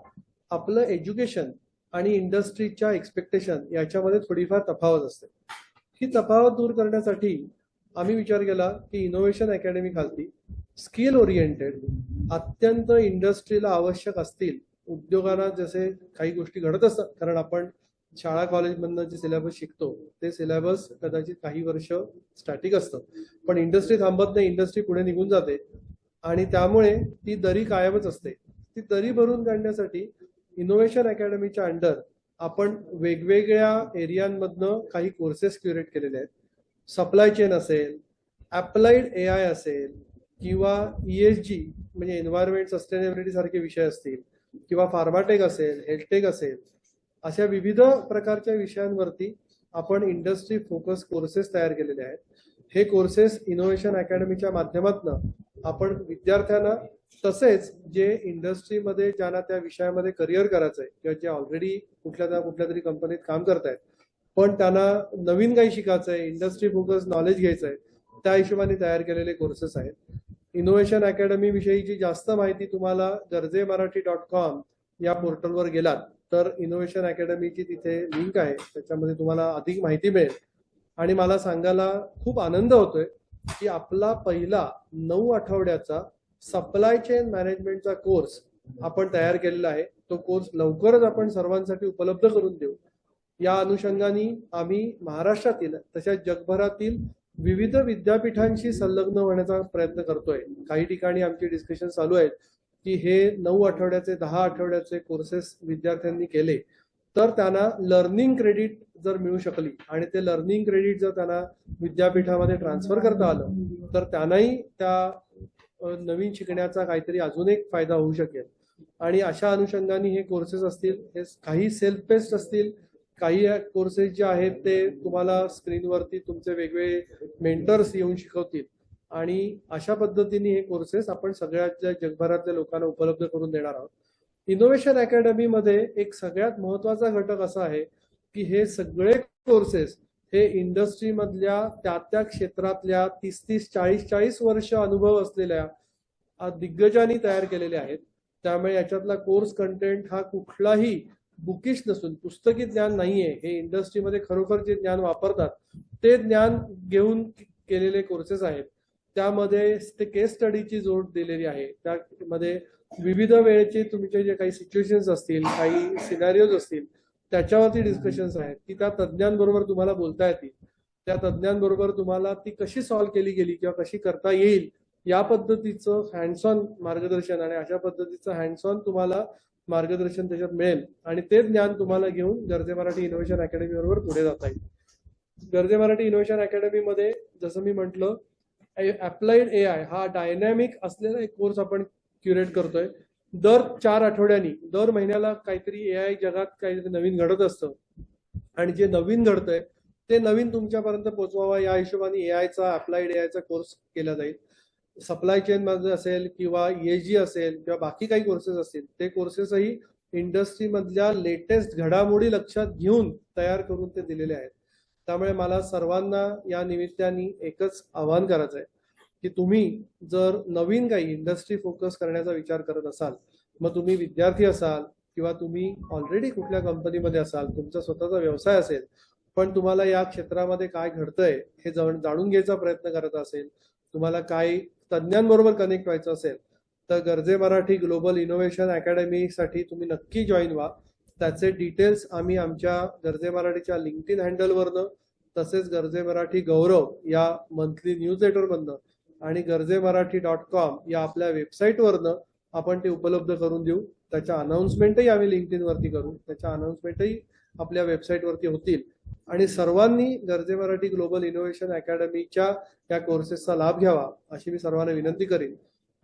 आपलं एज्युकेशन आणि इंडस्ट्रीच्या एक्सपेक्टेशन याच्यामध्ये थोडीफार तफावत असते. ही तफावत दूर करण्यासाठी आम्ही विचार केला की इनोव्हेशन अकॅडमी खालती स्किल ओरिएंटेड अत्यंत इंडस्ट्रीला आवश्यक असतील, उद्योगांना जसे काही गोष्टी घडत असतात, कारण आपण शाळा कॉलेजमधनं जे सिलेबस शिकतो ते सिलेबस कदाचित काही वर्ष स्टॅटिक असतं, पण इंडस्ट्री थांबत नाही, इंडस्ट्री पुढे निघून जाते आणि त्यामुळे ती दरी कायमच असते. ती दरी भरून काढण्यासाठी इनोव्हेशन अकॅडमीच्या अंडर आपण वेगवेगळ्या एरियांमधनं काही कोर्सेस क्युरेट केलेले आहेत. सप्लाय चेन असेल, अप्लाइड AI असेल किंवा ESG म्हणजे एन्व्हायरमेंट सस्टेनेबिलिटी सारखे विषय असतील किंवा फार्माटेक असेल, हेल्थटेक असेल, अशा विविध प्रकारच्या विषयांवरती आपण इंडस्ट्री फोकस कोर्सेस तयार केलेले आहेत. हे कोर्सेस इनोव्हेशन अकॅडमीच्या माध्यमातून आपण विद्यार्थ्यांना तसेच जे इंडस्ट्रीमध्ये ज्यांना त्या विषयामध्ये करिअर करायचंय किंवा जे ऑलरेडी कुठल्या तरी कंपनीत काम करतायत पण त्यांना नवीन काही शिकायचंय, इंडस्ट्री फोकस नॉलेज घ्यायचंय, त्या हिशोबाने तयार केलेले कोर्सेस आहेत. इनोव्हेशन अकॅडमी विषयीची जास्त माहिती तुम्हाला garjemarathi.com या पोर्टलवर गेलात तर इनोव्हेशन अकॅडमीची तिथे लिंक आहे, त्याच्यामध्ये तुम्हाला अधिक माहिती मिळेल. आणि मला सांगायला खूप आनंद होतोय की आपला पहिला 9 आठवड्याचा सप्लाय चेन मॅनेजमेंटचा कोर्स आपण तयार केलेला आहे. तो कोर्स लवकरच आपण सर्वांसाठी उपलब्ध करून देऊ. या अनुषंगाने आम्ही महाराष्ट्रातील तसेच जगभरातील विविध विद्यापीठांशी संलग्न होण्याचा प्रयत्न करतोय. काही ठिकाणी आमची डिस्कशन चालू आहेत की हे 9 आठवड्याचे 10 आठवड्याचे कोर्सेस विद्यार्थ्यांनी केले तर त्यांना लर्निंग क्रेडिट जर मिळू शकली आणि ते लर्निंग क्रेडिट जर त्यांना विद्यापीठामध्ये ट्रान्सफर करता आलं तर त्यांनाही त्या नवीन शिकण्याचा काहीतरी अजून एक फायदा होऊ शकेल. आणि अशा अनुषंगाने हे कोर्सेस असतील, हे काही सेल्फ बेस्ड असतील, काही कोर्सेस जे आहेत ते तुम्हाला स्क्रीनवरती तुमचे वेगवेगळे मेंटर्स येऊन शिकवतील आणि अशा पद्धतीने हे कोर्सेस आपण सगळ्या जगभरातल्या लोकांना उपलब्ध करून देणार आहोत. इनोव्हेशन अकॅडमीमध्ये एक सगळ्यात महत्वाचा घटक असा आहे की हे सगळे कोर्सेस हे इंडस्ट्रीमधल्या त्या क्षेत्रातल्या 30-30, 40-40 वर्ष अनुभव असलेल्या दिग्गजांनी तयार केलेले आहेत. त्यामुळे याच्यातला कोर्स कंटेंट हा कुठलाही बुकिश नसून पुस्तकी ज्ञान नाहीये. हे इंडस्ट्रीमध्ये खरोखर जे ज्ञान वापरतात ते ज्ञान घेऊन केलेले कोर्सेस आहेत. त्यामध्ये ते केस स्टडीची जोड दिलेली आहे. त्यामध्ये विविध वेळेचे तुमचे जे काही सिच्युएशन्स असतील, काही सिनारिओज असतील त्याच्यावरती डिस्कशन्स आहेत की त्या तज्ज्ञांबरोबर तुम्हाला बोलता येतील, त्या तज्ज्ञांबरोबर तुम्हाला ती कशी सॉल्व्ह केली गेली किंवा कशी करता येईल या पद्धतीचं हँड्स ऑन मार्गदर्शन आणि अशा पद्धतीचं हँड्स ऑन तुम्हाला मार्गदर्शन त्याच्यात मिळेल आणि ते ज्ञान तुम्हाला घेऊन गर्जे मराठी इनोव्हेशन अकॅडमी बरोबर पुढे जाता येईल. गर्जे मराठी इनोव्हेशन अकॅडमीमध्ये जसं मी म्हटलं अप्लाइड AI हा डायनॅमिक असलेला एक कोर्स आपण क्युरेट करतोय. दर 4 आठवड्यांनी दर महिन्याला काहीतरी AI जगात काहीतरी नवीन घडत असतं आणि जे नवीन घडतंय ते नवीन तुमच्यापर्यंत पोहोचवावा या हिशोबाने AIचा अप्लाइड AIचा कोर्स केला जाईल. सप्लाय चेन मध्ये असेल किंवा ESG असेल किंवा बाकी काही कोर्सेस असतील ते कोर्सेसही इंडस्ट्रीमधल्या लेटेस्ट घडामोडी लक्षात घेऊन तयार करून ते दिलेले आहेत. त्यामुळे मला सर्वांना या निमित्ताने एकच आवाहन करायचं आहे की तुम्ही जर नवीन काही इंडस्ट्री फोकस करण्याचा विचार करत असाल, मग तुम्ही विद्यार्थी असाल किंवा तुम्ही ऑलरेडी कुठल्या कंपनीमध्ये असाल, तुमचा स्वतःचा व्यवसाय असेल, पण तुम्हाला या क्षेत्रामध्ये काय घडतंय हे जाणून घ्यायचा प्रयत्न करत असेल, तुम्हाला काही तज्ज्ञांबरोबर कनेक्ट व्हायचं असेल तर गर्जे मराठी ग्लोबल इनोव्हेशन अकॅडमीसाठी तुम्ही नक्की जॉईन व्हा. त्याचे डिटेल्स आम्ही आमच्या गर्जे मराठीच्या लिंक्डइन हँडलवरनं तसेच गर्जे मराठी गौरव या मंथली न्यूजलेटरमधनं आणि गर्जेमराठी.com या आपल्या वेबसाईटवरनं आपण ते उपलब्ध करून देऊ. त्याच्या अनाउन्समेंटही आम्ही लिंक्डइनवरती करू. त्याच्या अनाउन्समेंटही आपल्या वेबसाईटवरती होतील आणि सर्वांनी गर्जे मराठी ग्लोबल इनोव्हेशन अकॅडमीच्या या कोर्सेसचा लाभ घ्यावा अशी मी सर्वांना विनंती करीन.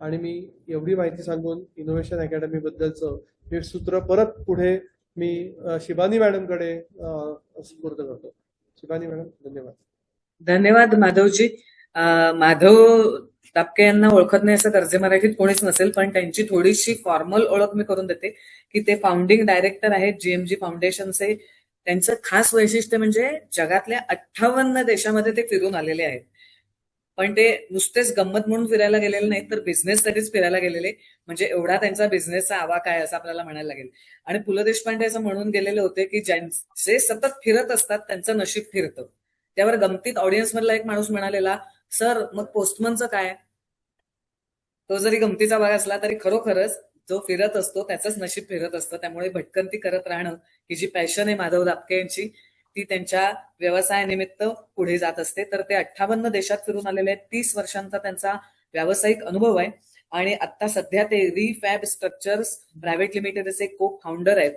आणि मी एवढी माहिती सांगून इनोव्हेशन अकॅडमी बद्दलचं मी सूत्र परत पुढे मी शिबानी मॅडमकडे सुपूर्द करतो. शिबानी मॅडम, धन्यवाद. धन्यवाद माधवजी. माधव तापके यांना ओळखत नाही असं गर्जे मराठीत कोणीच नसेल, पण त्यांची थोडीशी फॉर्मल ओळख मी करून देते की ते फाउंडिंग डायरेक्टर आहेत जीएमजी फाउंडेशनचे. त्यांचं खास वैशिष्ट्य म्हणजे जगातल्या 58 देशामध्ये ते फिरून आलेले आहेत. पण ते नुसतेच गंमत म्हणून फिरायला गेलेले नाहीत, तर बिझनेससाठीच फिरायला गेलेले. म्हणजे एवढा त्यांचा बिझनेसचा आवाका आहे असं आपल्याला म्हणायला लागेल. आणि पु ल देशपांडे असं म्हणून गेलेले होते की ज्यांचे सतत फिरत असतात त्यांचं नशीब फिरतं. त्यावर गमतीत ऑडियन्स मधला एक माणूस म्हणालेला, सर मग पोस्टमनचं काय? तो जरी गमतीचा भाग असला तरी खरोखरच जो फिरत असतो त्याचंच नशीब फिरत असतं. त्यामुळे भटकंती करत राहणं ही जी पॅशन आहे माधव दापके यांची, ती त्यांच्या व्यवसायानिमित्त पुढे जात असते. तर ते 58 देशात फिरून आलेले आहेत. 30 वर्षांचा त्यांचा व्यावसायिक अनुभव आहे आणि आता सध्या ते रिफॅब स्ट्रक्चर्स प्रायव्हेट लिमिटेडचे को फाउंडर आहेत.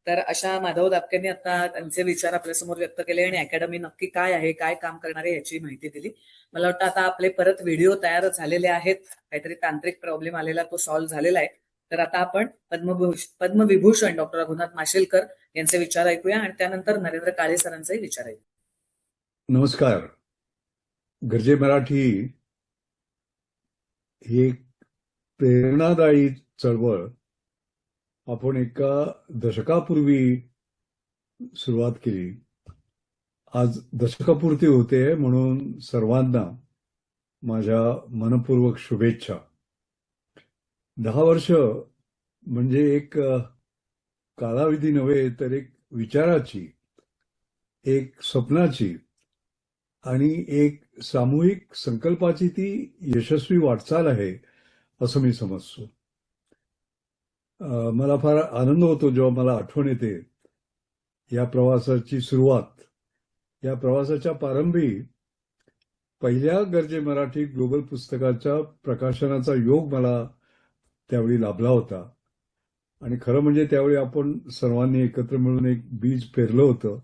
तर अशा माधव दापकेंनी आता त्यांचे विचार आपल्यासमोर व्यक्त केले आणि अकॅडमी नक्की काय आहे, काय काम करणार आहे याची माहिती दिली. मला वाटतं आता आपले परत व्हिडिओ तयार झालेले आहेत. काहीतरी तांत्रिक प्रॉब्लेम आलेला, तो सॉल्व्ह झालेला आहे. तर आता आपण पद्मविभूषण डॉक्टर रघुनाथ माशेलकर यांचे विचार ऐकूया आणि त्यानंतर नरेंद्र काळे सरांचाही विचार ऐकूया. नमस्कार. गर्जे मराठी ही एक प्रेरणादायी चळवळ आपण एका दशकापूर्वी सुरुवात केली. आज दशकापूर्ती होते म्हणून सर्वांना माझ्या मनपूर्वक शुभेच्छा. 10 वर्ष म्हणजे एक कालावधी नव्हे तर एक विचाराची, एक स्वप्नाची आणि एक सामूहिक संकल्पाची ती यशस्वी वाटचाल आहे असं मी समजतो. मला फार आनंद होतो जेव्हा मला आठवण येते या प्रवासाची सुरुवात. या प्रवासाच्या प्रारंभी पहिल्या गर्जे मराठी ग्लोबल पुस्तकाच्या प्रकाशनाचा योग मला त्यावेळी लाभला होता आणि खरं म्हणजे त्यावेळी आपण सर्वांनी एकत्र मिळून एक बीज पेरलं होतं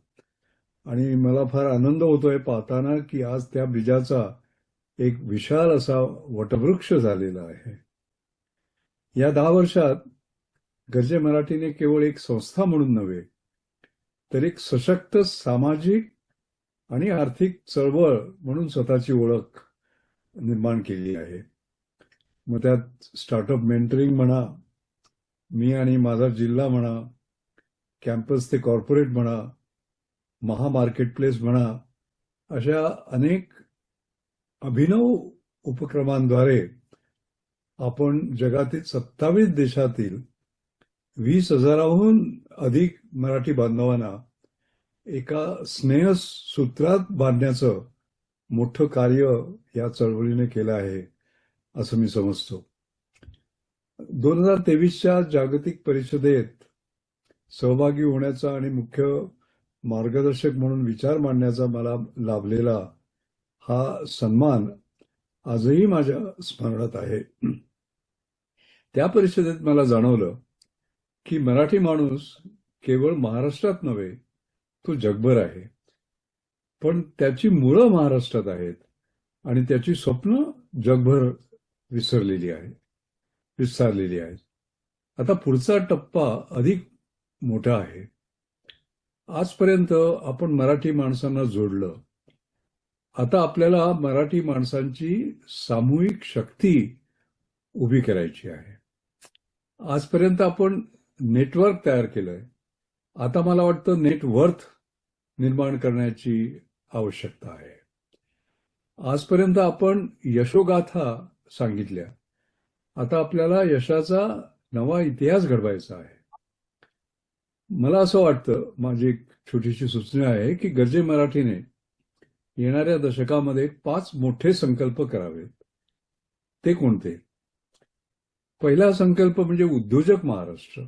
आणि मला फार आनंद होतोय पाहताना की आज त्या बीजाचा एक विशाल असा वटवृक्ष झालेला आहे. या 10 वर्षात गर्जे मराठीने केवळ एक संस्था म्हणून नव्हे तर एक सशक्त सामाजिक आणि आर्थिक चळवळ म्हणून स्वतःची ओळख निर्माण केली आहे. मग त्यात स्टार्टअप मेंटरिंग म्हणा, मी आणि माझा जिल्हा म्हणा, कॅम्पस ते कॉर्पोरेट म्हणा, महा मार्केटप्लेस म्हणा, अशा अनेक अभिनव उपक्रमांद्वारे आपण जगातील 27 देशातील 20,000हून अधिक मराठी बांधवांना एका स्नेहसूत्रात बांधण्याचं मोठं कार्य या चळवळीने केलं आहे असं मी समजतो. 2023च्या जागतिक परिषदेत सहभागी होण्याचा आणि मुख्य मार्गदर्शक म्हणून विचार मांडण्याचा मला लाभलेला हा सन्मान आजही माझ्या स्मरणात आहे. त्या परिषदेत मला जाणवलं की मराठी माणूस केवळ महाराष्ट्रात नव्हे तो जगभर आहे, पण त्याची मुळं महाराष्ट्रात आहेत आणि त्याची स्वप्न जगभर विसरलेली आहेत. आता पुढचा टप्पा अधिक मोठा आहे. आजपर्यंत आपण मराठी माणसांना जोडलं. आता आपल्याला मराठी माणसांची सामूहिक शक्ती उभी करायची आहे. आजपर्यंत आपण नेटवर्क तयार केलंय. आता मला वाटतं नेटवर्थ निर्माण करण्याची आवश्यकता आहे. आजपर्यंत आपण यशोगाथा सांगितल्या. आता आपल्याला यशाचा नवा इतिहास घडवायचा आहे. मला असं वाटतं, माझी एक छोटीशी सूचना आहे की गर्जे मराठीने येणाऱ्या दशकामध्ये 5 मोठे संकल्प करावेत. ते कोणते? पहिला संकल्प म्हणजे उद्योजक महाराष्ट्र.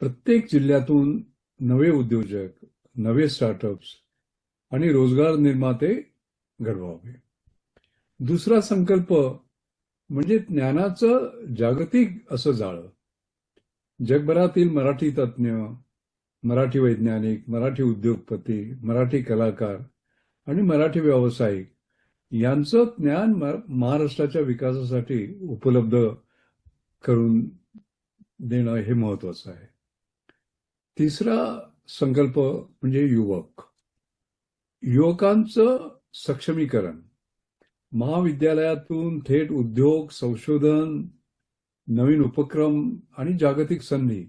प्रत्येक जिल्ह्यातून नवे उद्योजक, नवे स्टार्टअप्स आणि रोजगार निर्माते घडवावे. दुसरा संकल्प म्हणजे ज्ञानाचं जागतिक असं जाळं. जगभरातील मराठी तज्ज्ञ, मराठी वैज्ञानिक, मराठी उद्योगपती, मराठी कलाकार आणि मराठी व्यावसायिक यांचं ज्ञान महाराष्ट्राच्या विकासासाठी उपलब्ध करून देणं हे महत्वाचं आहे. तिसरा संकल्प म्हणजे युवकांचं सक्षमीकरण. महाविद्यालयातून थेट उद्योग, संशोधन, नवीन उपक्रम आणि जागतिक संधी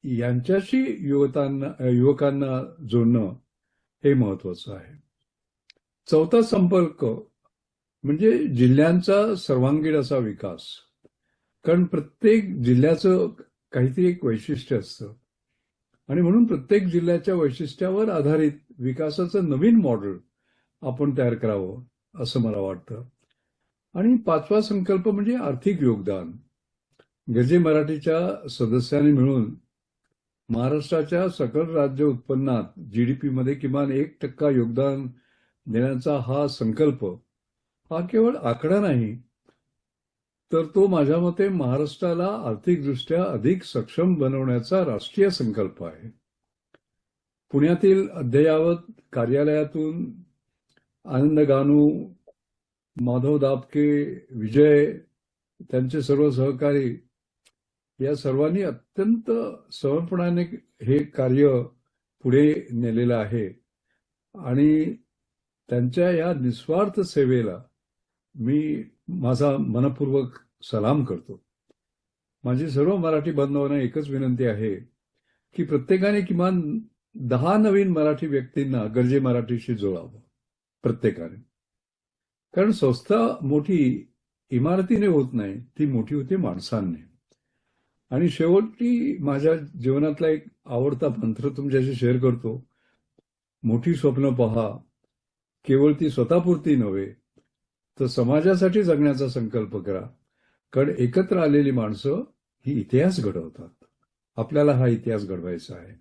यांच्याशी युवकांना जोडणं हे महत्वाचं आहे. चौथा संपर्क म्हणजे जिल्ह्यांचा सर्वांगीण असा विकास. कारण प्रत्येक जिल्ह्याचं काहीतरी एक वैशिष्ट्य असतं आणि म्हणून प्रत्येक जिल्ह्याच्या वैशिष्ट्यावर आधारित विकासाचं नवीन मॉडेल आपण तयार करावं असं मला वाटतं. आणि पाचवा संकल्प म्हणजे आर्थिक योगदान. गर्जे मराठीच्या सदस्यांनी मिळून महाराष्ट्राच्या सकल राज्य उत्पन्नात GDP मध्ये किमान 1% योगदान देण्याचा हा संकल्प हा केवळ आकडा नाही, तर तो माझ्या मते महाराष्ट्राला आर्थिकदृष्ट्या अधिक सक्षम बनवण्याचा राष्ट्रीय संकल्प आहे. पुण्यातील अद्ययावत कार्यालयातून आनंद गानू, माधव दापके, विजय, त्यांचे सर्व सहकारी या सर्वांनी अत्यंत समर्पणाने हे कार्य पुढे नेलेलं आहे आणि त्यांच्या या निस्वार्थ सेवेला मी माझा मनपूर्वक सलाम करतो. माझी सर्व मराठी बांधवांना एकच विनंती आहे की प्रत्येकाने किमान 10 नवीन मराठी व्यक्तींना गर्जे मराठीशी जोडावं. प्रत्येकाने. कारण संस्था मोठी इमारतीने होत नाही, ती मोठी होते माणसांनी. आणि शेवटी माझ्या जीवनातला एक आवडता मंत्र तुमच्याशी शेअर करतो. मोठी स्वप्न पहा, केवळ ती स्वतःपुरती नव्हे तर समाजासाठी जगण्याचा संकल्प करा. कारण एकत्र आलेली माणसं ही इतिहास घडवतात. आपल्याला हा इतिहास घडवायचा आहे.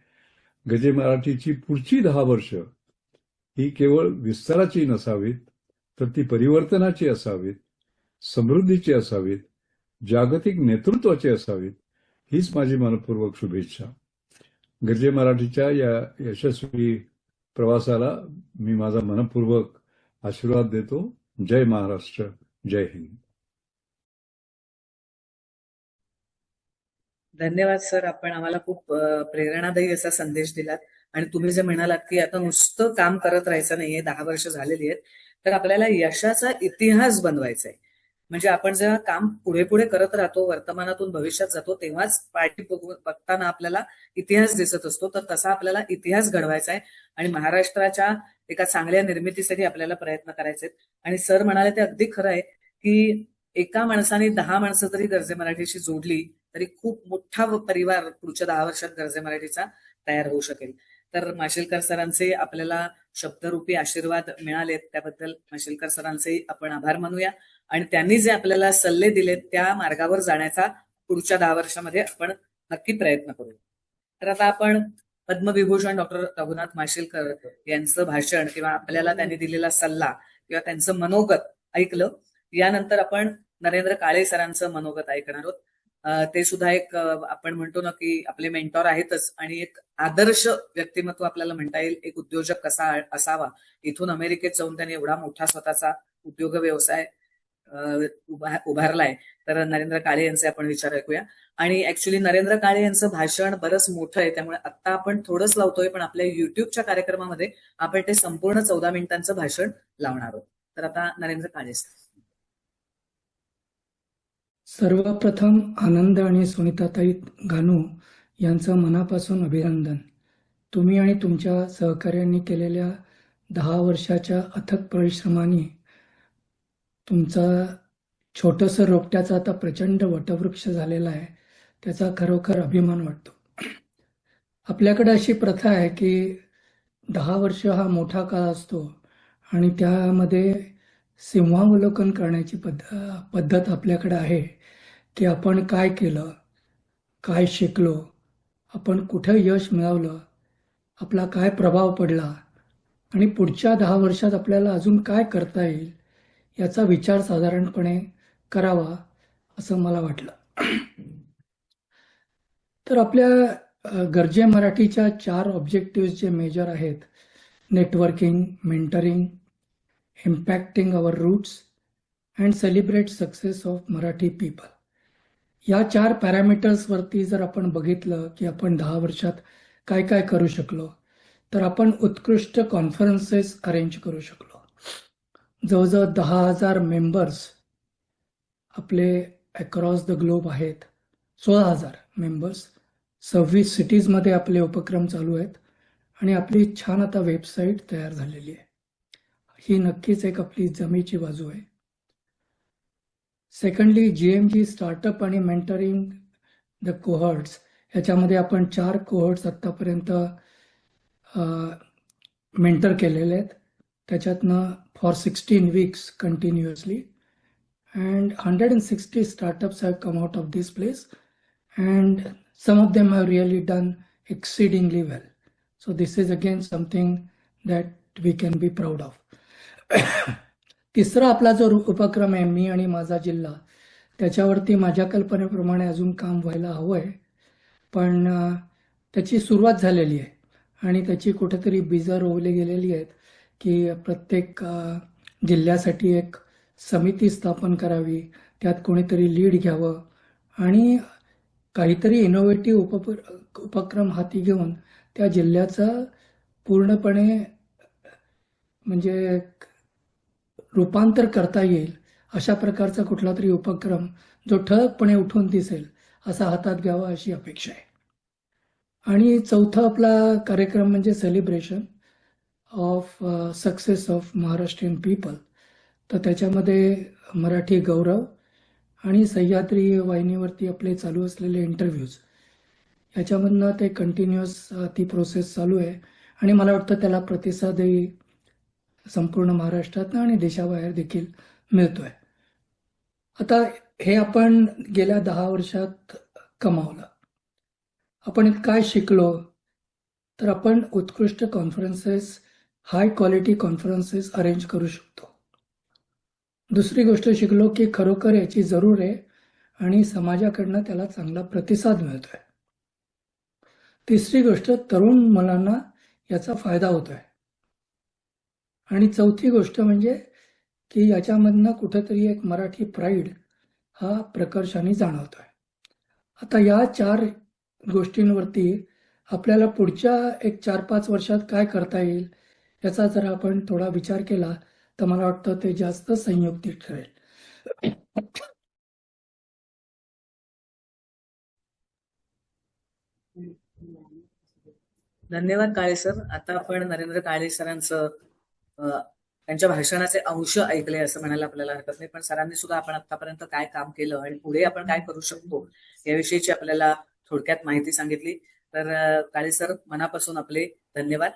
गर्जे मराठीची पुढची 10 वर्ष ही केवळ विस्ताराची नसावीत, तर ती परिवर्तनाची असावीत, समृद्धीची असावीत, जागतिक नेतृत्वाची असावीत. हीच माझी मनपूर्वक शुभेच्छा. गर्जे मराठीच्या या यशस्वी प्रवासाला मी माझा मनपूर्वक आशीर्वाद देतो. जय महाराष्ट्र, जय हिंद. धन्यवाद सर. आपण आम्हाला खूप प्रेरणादायी असा संदेश दिलात. आणि तुम्ही जे म्हणालात की आता नुसतं काम करत राहायचं नाहीये, 10 वर्ष झालेली आहेत, तर आपल्याला यशाचा इतिहास बनवायचा आहे. म्हणजे आपण जेव्हा काम पुढे पुढे करत राहतो, वर्तमानातून भविष्यात जातो, तेव्हाच पाठी बघताना आपल्याला इतिहास दिसत असतो. तर तसा आपल्याला इतिहास घडवायचा आहे आणि महाराष्ट्राच्या एका चांगल्या निर्मितीसाठी आपल्याला प्रयत्न करायचे आहेत. आणि सर म्हणाले ते अगदी खरं आहे की एका माणसाने 10 माणसं जरी गर्जे मराठीशी जोडली तरी खूप मोठा परिवार पुढच्या 10 वर्षात गर्जे मराठीचा तयार होऊ शकेल. तर माशेलकर सरांचे आपल्याला शब्दरूपी आशीर्वाद मिळालेत, त्याबद्दल माशेलकर सरांचे आपण आभार मानूया. आणि त्यांनी जे आपल्याला सल्ले दिलेत त्या मार्गावर जाण्याचा पुढच्या 10 वर्षामध्ये आपण नक्की प्रयत्न करू. तर आता आपण पद्मविभूषण डॉक्टर रघुनाथ माशेलकर यांचं भाषण किंवा आपल्याला त्यांनी दिलेला सल्ला किंवा त्यांचं मनोगत ऐकलं. यानंतर आपण नरेंद्र काळे सरांचं मनोगत ऐकणार आहोत. ते सुद्धा एक आपण म्हणतो ना की आपले मेंटॉर आहेतच आणि एक आदर्श व्यक्तिमत्व आपल्याला म्हणता येईल. एक उद्योजक कसा असावा, इथून अमेरिकेत जाऊन त्यांनी एवढा मोठा स्वतःचा उद्योग व्यवसाय उभारलाय. तर नरेंद्र काळे यांचे आपण विचार ऐकूया. आणि ऍक्च्युली नरेंद्र काळे यांचं भाषण बरंच मोठं आहे, त्यामुळे आता आपण थोडंच लावतोय, पण आपल्या युट्यूबच्या कार्यक्रमामध्ये आपण ते संपूर्ण 14 मिनिटांचं भाषण लावणार आहोत. तर आता नरेंद्र काळे सर. सर्वप्रथम आनंद आणि सुनीताताई गानू यांचं मनापासून अभिनंदन. तुम्ही आणि तुमच्या सहकार्यांनी केलेल्या 10 वर्षाच्या अथक परिश्रमाने तुमचा छोटंसं रोपट्याचा आता प्रचंड वटवृक्ष झालेला आहे, त्याचा खरोखर अभिमान वाटतो. आपल्याकडे अशी प्रथा आहे की 10 वर्ष हा मोठा काळ असतो आणि त्यामध्ये सिंहावलोकन करण्याची पद्धत आपल्याकडे आहे की आपण काय केलं, काय शिकलो, आपण कुठं यश मिळवलं, आपला काय प्रभाव पडला आणि पुढच्या 10 वर्षात आपल्याला अजून काय करता येईल याचा विचार साधारणपणे करावा असं मला वाटलं. तर आपल्या गरजे मराठीच्या 4 ऑब्जेक्टिव्ह जे मेजर आहेत, networking, mentoring, impacting our roots and celebrate success of Marathi people, या 4 पॅरामीटर्सवरती जर आपण बघितलं की आपण 10 वर्षात काय काय करू शकलो, तर आपण उत्कृष्ट कॉन्फरन्सेस अरेंज करू शकलो. जवळजवळ 10,000 मेंबर्स आपले अक्रॉस द ग्लोब आहेत. 16,000 मेंबर्स 26 सिटीजमध्ये आपले उपक्रम चालू आहेत आणि आपली छान आता वेबसाईट तयार झालेली आहे. ही नक्कीच एक आपली जमेची बाजू आहे. सेकंडली, GMG स्टार्टअप आणि मेंटरिंग द कोहर्ट्स, याच्यामध्ये आपण 4 कोहर्ट्स आत्तापर्यंत मेंटर केलेले आहेत. त्याच्यातनं for 16 weeks continuously, and 160 startups have come out of this place, and some of them have really done exceedingly well. So this is again something that we can be proud of. तिसरा आपला जो उपक्रम आहे, मी आणि माझा जिल्हा, त्याच्यावरती माझ्या कल्पनेप्रमाणे अजून काम व्हायला हवं आहे, पण त्याची सुरुवात झालेली आहे आणि त्याची कुठेतरी बीजं रोवली गेलेली आहेत की प्रत्येक जिल्ह्यासाठी एक समिती स्थापन करावी, त्यात कोणीतरी लीड घ्यावं आणि काहीतरी इनोव्हेटिव्ह उपक्रम हाती घेऊन त्या जिल्ह्याचा पूर्णपणे म्हणजे रूपांतर करता येईल अशा प्रकारचा कुठला तरी उपक्रम जो ठळकपणे उठून दिसेल असा हातात घ्यावा अशी अपेक्षा आहे. आणि चौथा आपला कार्यक्रम म्हणजे celebration of success of Maharashtrian people. तर त्याच्यामध्ये मराठी गौरव आणि सह्याद्री वाहिनीवरती आपले चालू असलेले इंटरव्ह्यूज, याच्यामधनं ते कंटिन्युअस ती प्रोसेस चालू आहे आणि मला वाटतं त्याला प्रतिसादही संपूर्ण महाराष्ट्रात आणि देशाबाहेर देखील मिळतोय. आता हे आपण गेल्या 10 वर्षात कमावलं. आपण काय शिकलो, तर आपण उत्कृष्ट conferences, high quality conferences arrange करू शकतो. दुसरी गोष्ट शिकलो की खरोखर याची जरूर आहे आणि समाजाकडनं त्याला चांगला प्रतिसाद मिळतोय. तिसरी गोष्ट, तरुण मुलांना याचा फायदा होतोय. आणि चौथी गोष्ट म्हणजे की याच्यामधनं कुठेतरी एक मराठी प्राईड हा प्रकर्षाने जाणवतोय. आता या 4 गोष्टींवरती आपल्याला पुढच्या एक 4-5 वर्षात काय करता येईल याचा जर आपण थोडा विचार केला तर मला वाटतं ते जास्त संयुक्तिक ठरेल. धन्यवाद काळे सर. आता आपण नरेंद्र काळे सरांचं त्यांच्या भाषणाचे अंश ऐकले असं म्हणायला आपल्याला हरकत नाही, पण सरांनी सुद्धा आपण आतापर्यंत काय काम केलं आणि पुढे आपण काय करू शकतो याविषयीची आपल्याला थोडक्यात माहिती सांगितली. तर काळे सर, मनापासून आपले धन्यवाद.